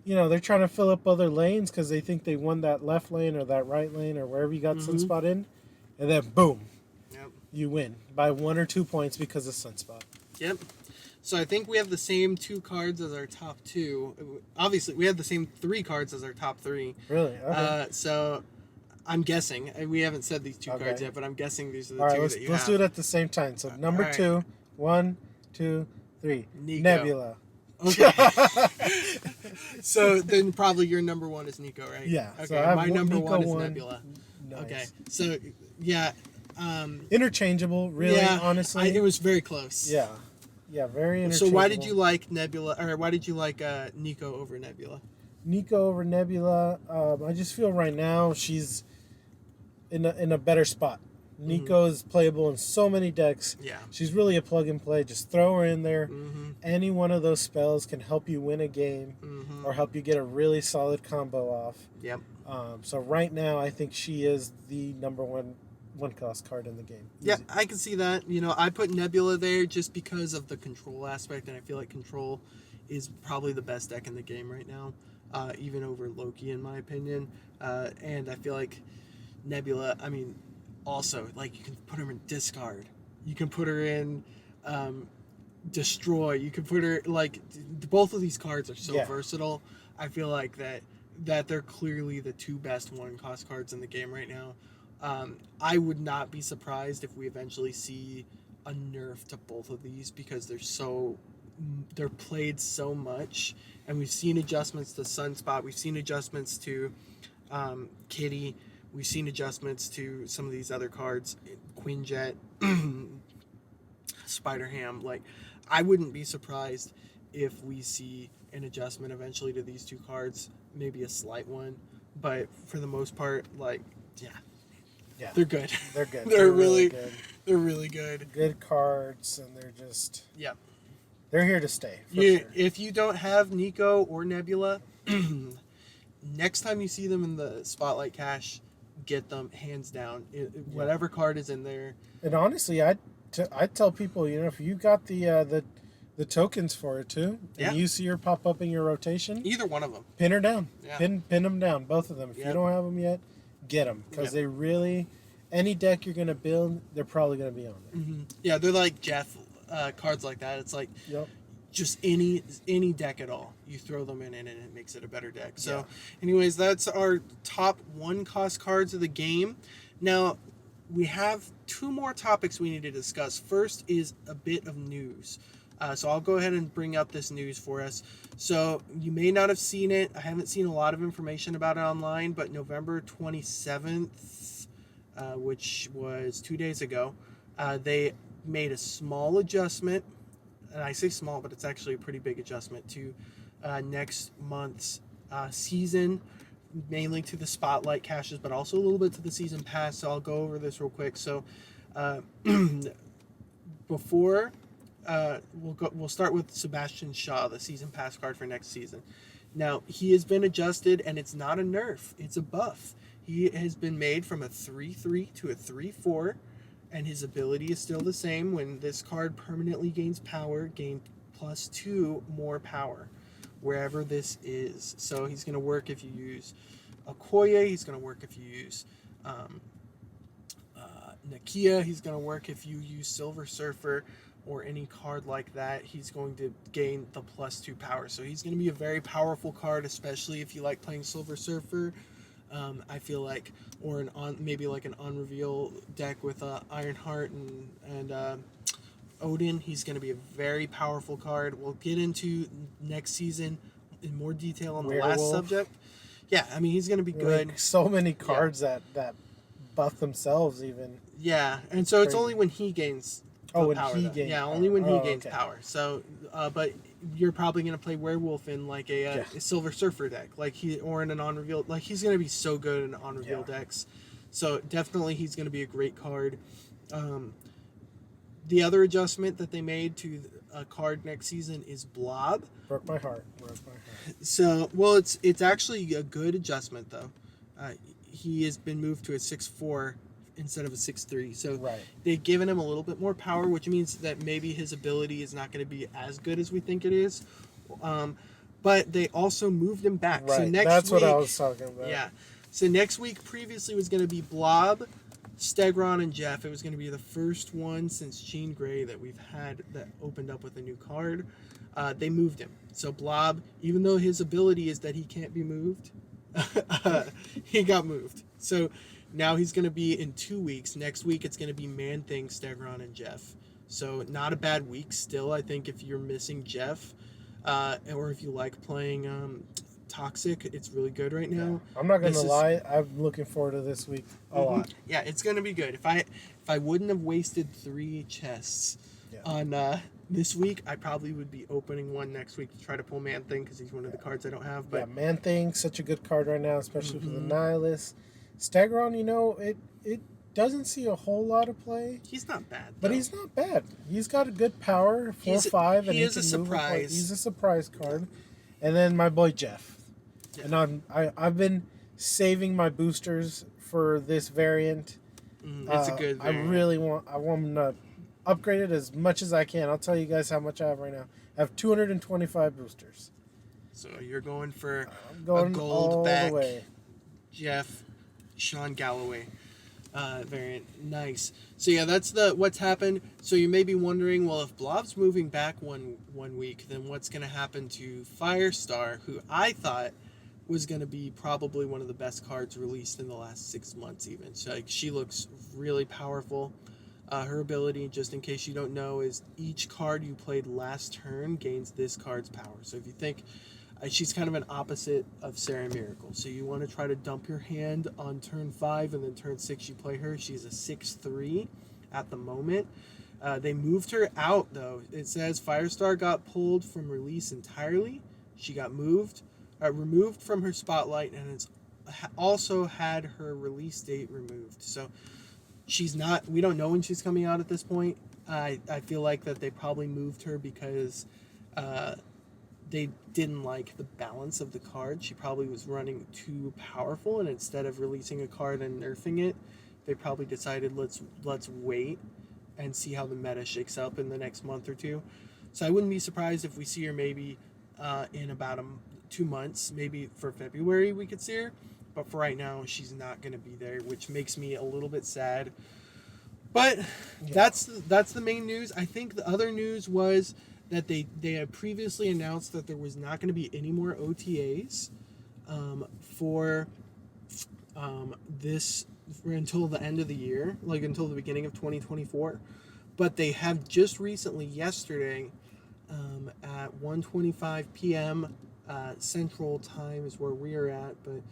they're trying to fill up other lanes because they think they won that left lane or that right lane or wherever you got Sunspot in. And then, boom, you win by 1 or 2 points because of Sunspot. Yep. So I think we have the same 2 cards as our top 2. Obviously, we have the same 3 cards as our top 3. Really? Okay. So I'm guessing. We haven't said these 2 cards yet, but I'm guessing these are the 2 that you have. Let's do it at the same time. So number 2, 1, 2, 3. Nico. Nebula. Okay. So then probably your number 1 is Nico, right? Yeah. Okay. So My number Nico 1 is Nebula. Nice. Okay. So yeah. Interchangeable, really, honestly. It was very close. Yeah. Yeah, very interchangeable. So why did you like Nebula, or why did you like Nico over Nebula? Nico over Nebula, I just feel right now she's in a better spot. Nico is playable in so many decks. Yeah. She's really a plug and play. Just throw her in there. Any one of those spells can help you win a game or help you get a really solid combo off. Yep. So right now, I think she is the number one cost card in the game. Yeah, I can see that. I put Nebula there just because of the control aspect, and I feel like control is probably the best deck in the game right now, even over Loki, in my opinion. And I feel like Nebula, also, like, you can put her in discard. You can put her in destroy. You can put her, like, both of these cards are so versatile. I feel like that they're clearly the 2 best one-cost cards in the game right now. I would not be surprised if we eventually see a nerf to both of these because they're so they're played so much, and we've seen adjustments to Sunspot, we've seen adjustments to Kitty, we've seen adjustments to some of these other cards, Quinjet, Spider-Ham. Like, I wouldn't be surprised if we see an adjustment eventually to these two cards, maybe a slight one, but for the most part, like, Yeah, they're good. they're good. They're really good. They're really good. Good cards, and they're just Yeah. they're here to stay. For sure. If you don't have Nico or Nebula, next time you see them in the Spotlight Cache, get them hands down. Whatever card is in there. And honestly, I tell people, if you got the tokens for it too, and you see her pop up in your rotation, Either one of them. pin her down. Yeah. Pin them down, both of them. If you don't have them yet, get them, because they really, any deck you're gonna build, they're probably gonna be on there. Mm-hmm. Yeah, they're like Jeff cards like that. It's like just any deck at all, you throw them in and it makes it a better deck. So anyways, that's our top 1-cost cards of the game. Now we have 2 more topics we need to discuss. First is a bit of news. So I'll go ahead and bring up this news for us. So you may not have seen it. I haven't seen a lot of information about it online, but November 27th, which was 2 days ago, they made a small adjustment, and I say small, but it's actually a pretty big adjustment to next month's season, mainly to the Spotlight caches, but also a little bit to the season pass. So I'll go over this real quick. So before we'll start with Sebastian Shaw, the season pass card for next season. Now he has been adjusted, and it's not a nerf; it's a buff. He has been made from a 3/3 to a 3/4. And his ability is still the same. When this card permanently gains power, gain +2 more power, wherever this is. So he's going to work if you use Okoye. He's going to work if you use Nakia. He's going to work if you use Silver Surfer or any card like that. He's going to gain the +2 power. So he's going to be a very powerful card, especially if you like playing Silver Surfer. I feel like, or maybe like an on-reveal deck with Ironheart and Odin. He's going to be a very powerful card. We'll get into next season in more detail on the last subject. Yeah, I mean, he's going to be good. Like, so many cards that buff themselves even. Yeah, and so it's only when he gains when power. he gains power. only when he gains power. So, but you're probably going to play Werewolf in like a Silver Surfer deck, or in an on-reveal. Like, he's going to be so good in on-reveal decks. So definitely he's going to be a great card. The other adjustment that they made to a card next season is Blob. Broke my heart. So, well, it's actually a good adjustment though. He has been moved to a 6/4 instead of a 6/3. So they've given him a little bit more power, which means that maybe his ability is not going to be as good as we think it is. But they also moved him back. Right. So That's what I was talking about. Yeah. So next week previously was going to be Blob, Stegron, and Jeff. It was going to be the first one since Jean Grey that we've had that opened up with a new card. They moved him. So Blob, even though his ability is that he can't be moved, he got moved. So now he's going to be in 2 weeks. Next week it's going to be Man-Thing, Stegron, and Jeff. So not a bad week still, I think, if you're missing Jeff, or if you like playing Toxic. It's really good right now. I'm not going to lie. I'm looking forward to this week a lot. Yeah, it's going to be good. If I wouldn't have wasted 3 chests on this week, I probably would be opening one next week to try to pull Man-Thing, because he's one of the cards I don't have. But Man-Thing, such a good card right now, especially for the Nihilist. Stegron, it doesn't see a whole lot of play. He's not bad, but he's not bad. He's got a good power, 4/5, and he is a surprise. He's a surprise card. And then my boy Jeff. Yeah. And I've been saving my boosters for this variant. It's a good variant. I want him to upgrade it as much as I can. I'll tell you guys how much I have right now. I have 225 boosters. So you're going for a gold back Jeff Sean Galloway variant. Nice. So yeah, that's what's happened. So you may be wondering, well, if Blob's moving back one week, then what's going to happen to Firestar, who I thought was going to be probably one of the best cards released in the last 6 months even. So she looks really powerful. Her ability, just in case you don't know, is each card you played last turn gains this card's power. So if you think she's kind of an opposite of Sarah Miracle. So you want to try to dump your hand on turn 5, and then turn 6 you play her. She's a 6/3 at the moment. They moved her out, though. It says Firestar got pulled from release entirely. She got removed from her spotlight, and it's also had her release date removed. So she's not. We don't know when she's coming out at this point. I feel like that they probably moved her because they didn't like the balance of the card. She probably was running too powerful, and instead of releasing a card and nerfing it, they probably decided let's wait and see how the meta shakes up in the next month or two. So I wouldn't be surprised if we see her maybe in about 2 months, maybe for February we could see her. But for right now, she's not going to be there, which makes me a little bit sad. But yeah, that's the main news. I think the other news was that they had previously announced that there was not going to be any more OTAs for this until the end of the year, like until the beginning of 2024. But they have just recently, yesterday, at 1:25 p.m. Central Time is where we are at, but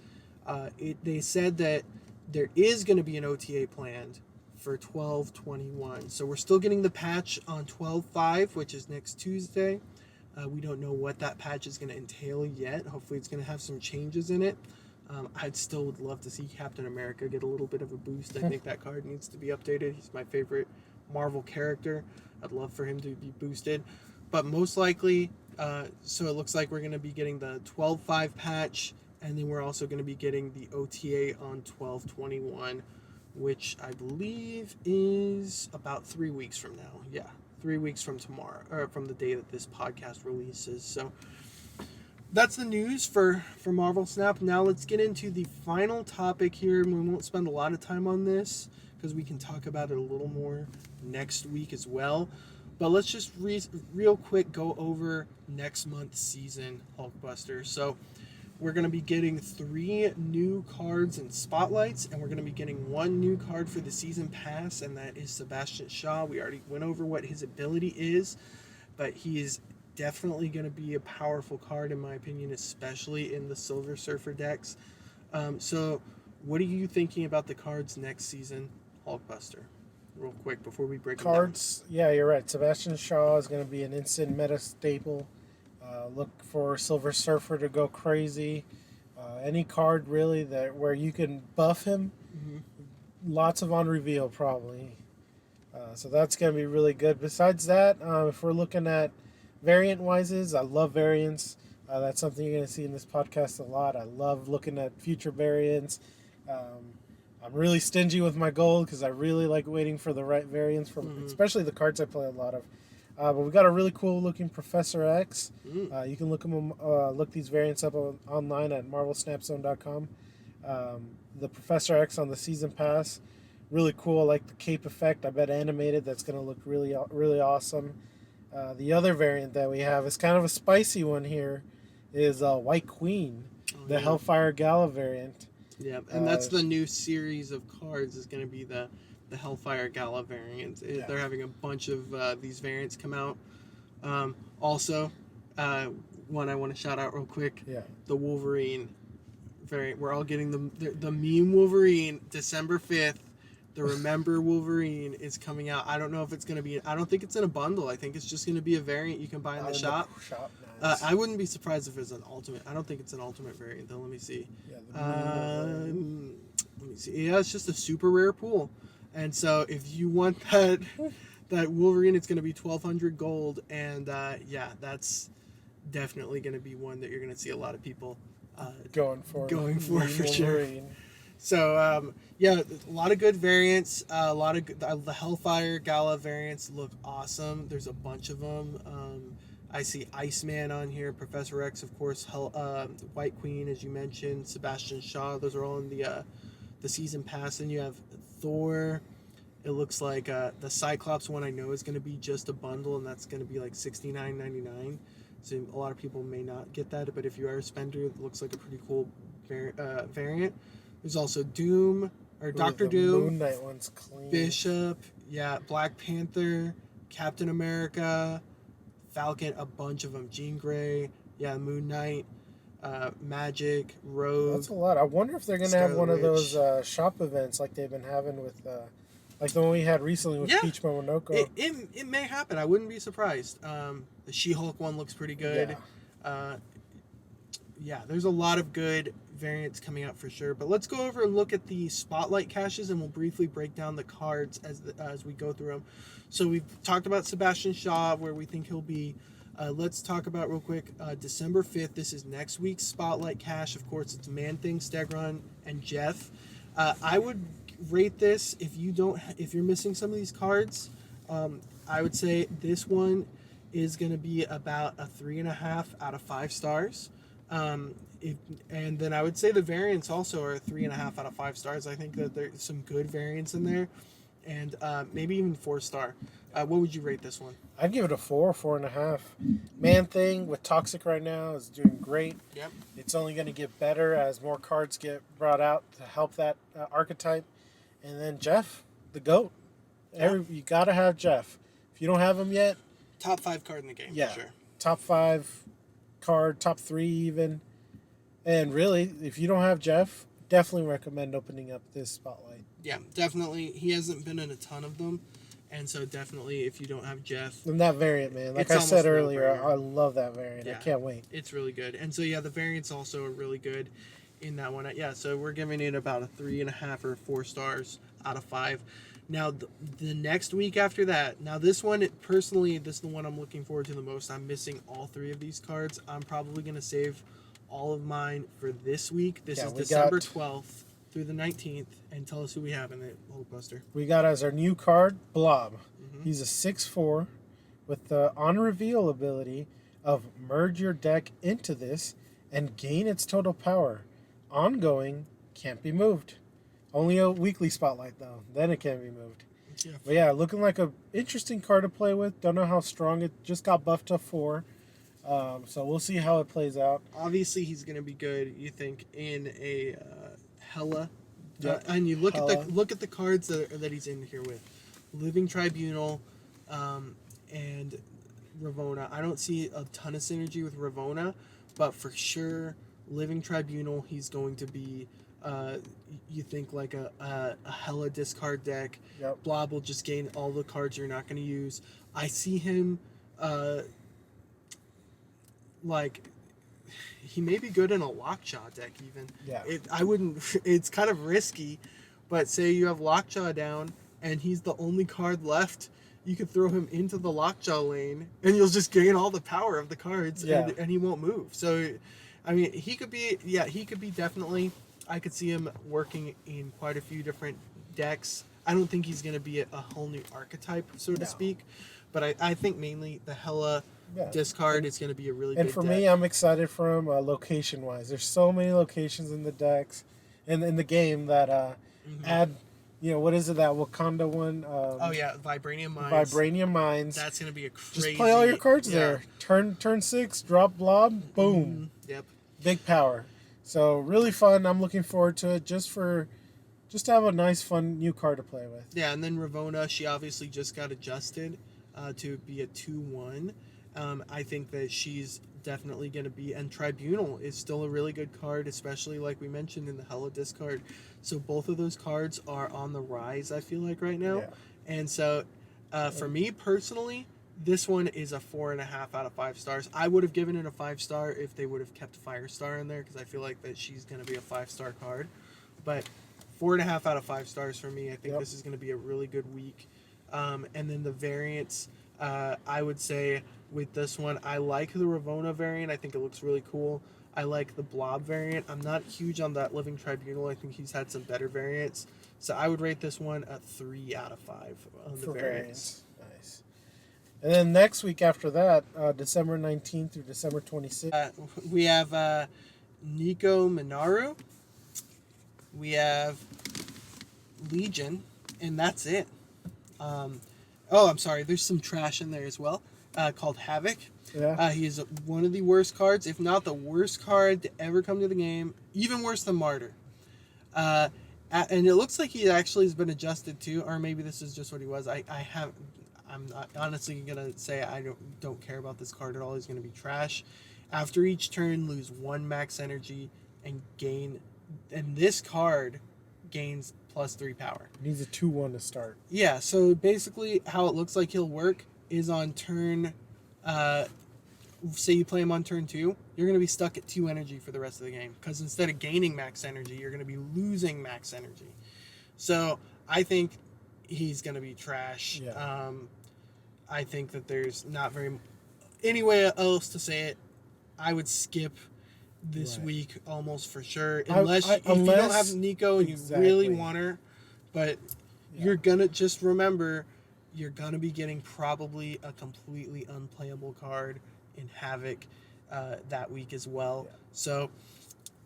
they said that there is going to be an OTA planned for 12/21. So we're still getting the patch on 12/5, which is next Tuesday. We don't know what that patch is going to entail yet. Hopefully it's going to have some changes in it. I'd still would love to see Captain America get a little bit of a boost. I think that card needs to be updated. He's my favorite Marvel character. I'd love for him to be boosted. But most likely, so it looks like we're going to be getting the 12/5 patch, and then we're also going to be getting the OTA on 12/21, which I believe is about 3 weeks from now. Yeah, 3 weeks from tomorrow, or from the day that this podcast releases. So that's the news for Marvel Snap. Now let's get into the final topic here. We won't spend a lot of time on this because we can talk about it a little more next week as well. But let's just real quick go over next month's season, Hulkbuster. So we're going to be getting 3 new cards and spotlights, and we're going to be getting 1 new card for the season pass, and that is Sebastian Shaw. We already went over what his ability is, but he is definitely going to be a powerful card, in my opinion, especially in the Silver Surfer decks. So what are you thinking about the cards next season, Hulkbuster? Real quick before we break cards them down. Yeah, you're right. Sebastian Shaw is going to be an instant meta staple. Look for Silver Surfer to go crazy. Any card really where you can buff him. Mm-hmm. Lots of on reveal probably. So that's going to be really good. Besides that, if we're looking at variant wises, I love variants. That's something you're going to see in this podcast a lot. I love looking at future variants. I'm really stingy with my gold because I really like waiting for the right variants from, especially the cards I play a lot of. But we got a really cool looking Professor X. You can look these variants up online at marvelsnapzone.com. The Professor X on the season pass, really cool. I like the cape effect. I bet animated. That's going to look really really awesome. The other variant that we have is kind of a spicy one here, is White Queen, the Hellfire Gala variant. Yeah, and that's the new series of cards is going to be the Hellfire Gala variant. They're having a bunch of these variants come out. Also, one I want to shout out real quick, the Wolverine variant. We're all getting the meme Wolverine, December 5th. The Remember Wolverine is coming out. I don't know if it's going to be... I don't think it's in a bundle. I think it's just going to be a variant you can buy in the shop. Nice. I wouldn't be surprised if it's an ultimate. I don't think it's an ultimate variant, though. Let me see. Let me see. Yeah, it's just a super rare pool. And so if you want that Wolverine, it's going to be 1,200 gold. And that's definitely going to be one that you're going to see a lot of people going for sure. So, a lot of good variants. A lot of the Hellfire Gala variants look awesome. There's a bunch of them. I see Iceman on here, Professor X, of course, White Queen, as you mentioned, Sebastian Shaw. Those are all in the season pass. And you have Thor. It looks like the Cyclops one I know is going to be just a bundle, and that's going to be like $69.99. So a lot of people may not get that, but if you are a spender, it looks like a pretty cool variant. There's also Doom, or Dr. Doom. Moon Knight one's clean. Bishop. Yeah, Black Panther, Captain America, Falcon, a bunch of them. Jean Grey, yeah, Moon Knight, Magic, Rogue, That's a lot. I wonder if they're gonna have Scarlet one of those Witch. shop events like they've been having with, like the one we had recently with Yeah, Peach Momoko. it may happen. I wouldn't be surprised. The She-Hulk one looks pretty good. Yeah. Uh, yeah, there's a lot of good variants coming out for sure. But let's go over and look at the spotlight caches, and we'll briefly break down the cards as we go through them. So we've talked about Sebastian Shaw, where we think he'll be. Let's talk about real quick December 5th. This is next week's spotlight cache. Of course, it's Man Thing, Stegron, and Jeff. I would rate this if you're missing some of these cards. I would say this one is going to be about a 3.5 out of 5 stars. And then I would say the variants also are 3.5 out of 5 stars. I think that there's some good variants in there, and maybe even 4-star. What would you rate this one? I'd give it a 4.5. Man Thing with Toxic right now is doing great. Yep. It's only going to get better as more cards get brought out to help that archetype. And then Jeff, the GOAT. Yeah. You got to have Jeff. If you don't have him yet, Top 5 card in the game, yeah, for sure. top 5 card, top 3 even. And really, if you don't have Jeff, definitely recommend opening up this spotlight. Yeah, definitely. He hasn't been in a ton of them, and so definitely if you don't have Jeff, And that variant, man, like It's I said almost earlier, no-brainer. I love that variant. I Yeah. can't wait. it's really good. And so yeah, the variants also are really good in that one. Yeah, so we're giving it about a 3.5 or 4 stars out of 5. Now the next week after that, now this one personally, this is the one I'm looking forward to the most. I'm missing all 3 of these cards. I'm probably gonna save all of mine for this week. This Yeah, is we December got- 12th through the 19th, and tell us who we have in it, Hulkbuster. We got as our new card, Blob. Mhm. He's a 6/4 with the on reveal ability of merge your deck into this and gain its total power. Ongoing, can't be moved. Only a weekly spotlight though, then it can be moved. Yeah. But yeah, looking like a interesting card to play with. Don't know how strong it just got buffed to 4. So we'll see how it plays out. Obviously, he's going to be good. You think in a Hella, Yep. and you look at Hella. the cards that he's in here with, Living Tribunal, and Ravona. I don't see a ton of synergy with Ravona, but for sure, Living Tribunal, he's going to be. You think like a Hella discard deck. Yep. Blob will just gain all the cards you're not going to use. I see him. Like he may be good in a Lockjaw deck even. Yeah. I wouldn't. It's kind of risky, but say you have Lockjaw down and he's the only card left, you could throw him into the Lockjaw lane and you'll just gain all the power of the cards, Yeah. and he won't move. So, I mean, he could be definitely. I could see him working in quite a few different decks. I don't think he's going to be a whole new archetype, so to No. speak, but I think mainly the Hella Yeah. discard is going to be a really And good for deck. me, I'm excited for him location wise. There's so many locations in the decks and in the game that add, what is it, that Wakanda one? Oh yeah, Vibranium Mines. Vibranium Mines. That's gonna be a crazy. Just play all your cards yeah. there. Turn 6, drop Blob, boom. Yep. Big power. So really fun. I'm looking forward to it just to have a nice, fun new card to play with. Yeah, and then Ravona, she obviously just got adjusted to be a 2/1. I think that she's definitely going to be, and Tribunal is still a really good card, especially like we mentioned in the Hella discard. So both of those cards are on the rise, I feel like, right now. Yeah. And so for me personally, this one is a 4.5 out of 5 stars. I would have given it a 5-star if they would have kept Firestar in there, because I feel like that she's going to be a 5-star card. But 4.5 out of 5 stars for me. I think Yep. this is going to be a really good week. And then the variants, I would say with this one, I like the Ravona variant. I think it looks really cool. I like the Blob variant. I'm not huge on that Living Tribunal. I think he's had some better variants. So I would rate this one a 3 out of 5 on the For variants. Nice. And then next week after that, December 19th through December 26th. We have Nico Minaru. We have Legion, and that's it. I'm sorry. There's some trash in there as well, called Havoc. Yeah. He is one of the worst cards, if not the worst card to ever come to the game. Even worse than Martyr. And it looks like he actually has been adjusted too, or maybe this is just what he was. I'm not, honestly gonna say I don't care about this card at all. He's gonna be trash. After each turn, lose 1 max energy and gain. And this card gains +3 power. Needs a 2/1 to start. Yeah. So basically, how it looks like he'll work is on turn. Say you play him on turn 2, you're going to be stuck at 2 energy for the rest of the game, because instead of gaining max energy, you're going to be losing max energy. So I think he's going to be trash. Yeah. I think that there's not very any way else to say it. I would skip this week almost for sure, unless if you don't have Nico and you really want her. But you're gonna just remember, you're gonna be getting probably a completely unplayable card in Havoc that week as well. Yeah. So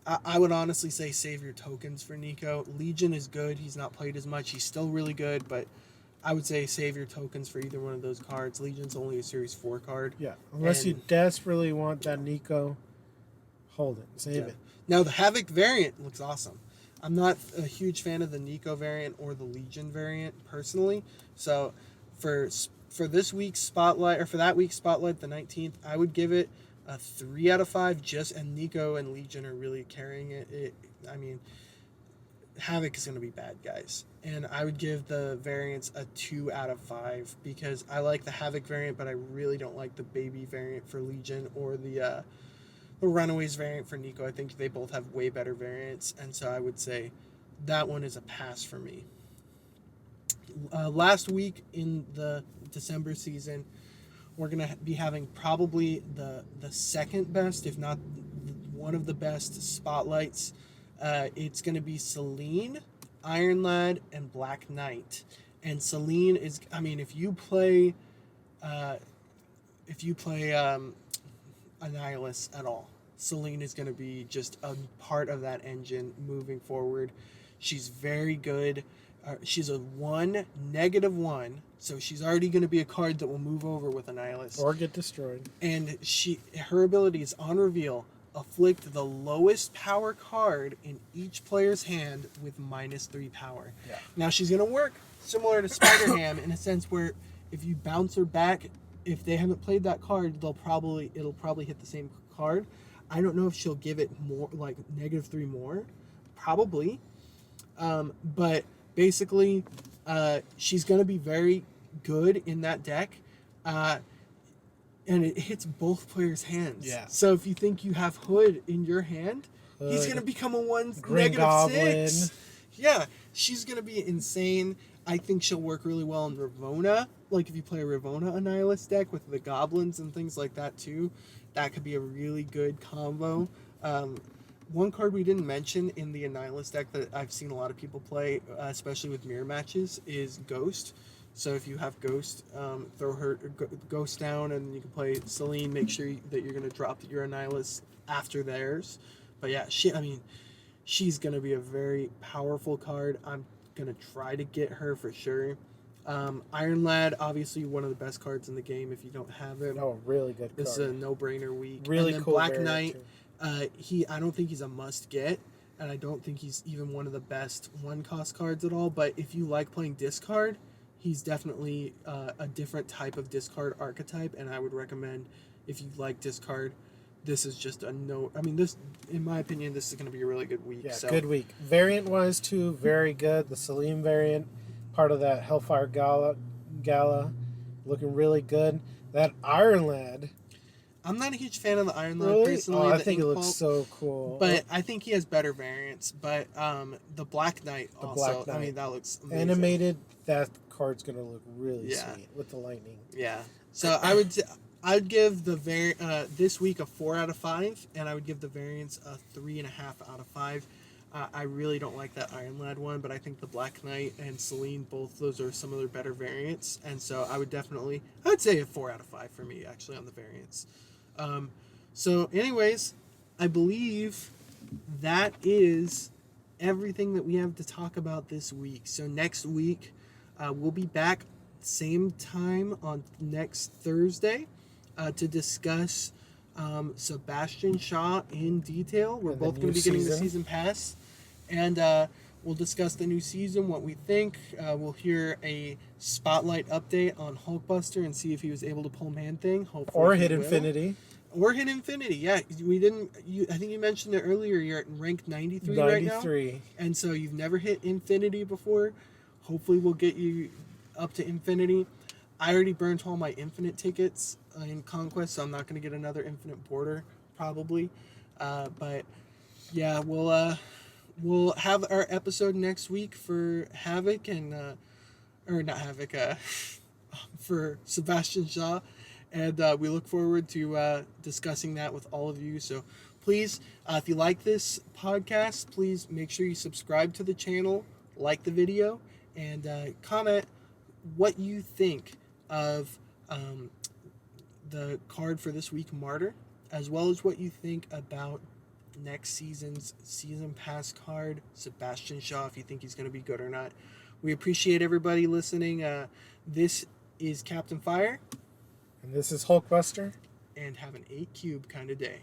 I would honestly say save your tokens for Nico. Legion is good. He's not played as much. He's still really good, but I would say save your tokens for either one of those cards. Legion's only a Series 4 card. Yeah, unless you desperately want that Nico, hold it. Save it. Now, the Havoc variant looks awesome. I'm not a huge fan of the Nico variant or the Legion variant personally. So for this week's Spotlight, or for that week's Spotlight, the 19th, I would give it a 3 out of 5. And Nico and Legion are really carrying it. I mean, Havoc is going to be bad, guys. And I would give the variants a 2 out of 5, because I like the Havoc variant, but I really don't like the Baby variant for Legion or the Runaways variant for Nico. I think they both have way better variants, and so I would say that one is a pass for me. Last week in the December season, we're going to be having probably the second best, if not one of the best spotlights. It's going to be Celine, Iron Lad, and Black Knight. And Celine is, I mean, if you play Annihilus at all, Celine is going to be just a part of that engine moving forward. She's very good. She's a -1, so she's already going to be a card that will move over with Annihilus. Or get destroyed. And her ability is on reveal, afflict the lowest power card in each player's hand with -3 power. Yeah. Now she's going to work similar to Spider-Ham in a sense where if you bounce her back, if they haven't played that card, it'll probably hit the same card. I don't know if she'll give it more, like -3 more, probably. But basically, she's going to be very good in that deck. And it hits both players' hands. Yeah. So if you think you have Hood in your hand, he's going to become a Green Goblin. -6. Yeah, she's going to be insane. I think she'll work really well in Ravona. Like if you play a Ravona Annihilus deck with the goblins and things like that too, that could be a really good combo. One card we didn't mention in the Annihilus deck that I've seen a lot of people play, especially with mirror matches, is Ghost. So if you have Ghost, throw her Ghost down, and you can play Celine. Make sure that you're going to drop your Annihilus after theirs. But yeah, she's going to be a very powerful card. I'm going to try to get her for sure. Iron Lad, obviously one of the best cards in the game. If you don't have it, really good card. This is a no-brainer week. Really and then cool. Black Knight, I don't think he's a must-get, and I don't think he's even one of the best one-cost cards at all. But if you like playing discard, he's definitely a different type of discard archetype, and I would recommend, if you like discard, this is just a no. I mean, this, in my opinion, this is going to be a really good week. Yeah, so. Good week. Variant-wise, too, very good. The Salim variant, part of that Hellfire Gala, looking really good. That Iron Lad. I'm not a huge fan of the Iron Lad personally. I think it looks so cool. But I think he has better variants. But the Black Knight also, I mean, that looks amazing. Animated, that card's going to look really sweet with the lightning. Yeah. So I'd give the this week a 4 out of 5, and I would give the variants a 3.5 out of 5. I really don't like that Iron Lad one, but I think the Black Knight and Celine, both those are some of their better variants, and so I'd say a 4 out of 5 for me, actually, on the variants. So anyways, I believe that is everything that we have to talk about this week. So next week, we'll be back same time on next Thursday to discuss Sebastian Shaw in detail. We're both going to be getting the season pass, and We'll discuss the new season, what we think. We'll hear a spotlight update on Hulkbuster and see if he was able to pull Man-Thing. Hopefully, Or he hit will. Infinity. Or hit Infinity. Yeah, we didn't. I think you mentioned it earlier. You're at rank 93 right now, 93. and so you've never hit Infinity before. Hopefully, we'll get you up to Infinity. I already burned all my Infinite tickets in Conquest, so I'm not going to get another Infinite Border probably. But yeah, we'll have our episode next week for Havoc and or not Havoc, for Sebastian Shaw, and we look forward to discussing that with all of you. So please, if you like this podcast, please make sure you subscribe to the channel, like the video, and comment what you think of the card for this week, Martyr, as well as what you think about next season's season pass card, Sebastian Shaw, if you think he's going to be good or not. We appreciate everybody listening. This is Captain Fire. And this is Hulkbuster. And have an 8 cube kind of day.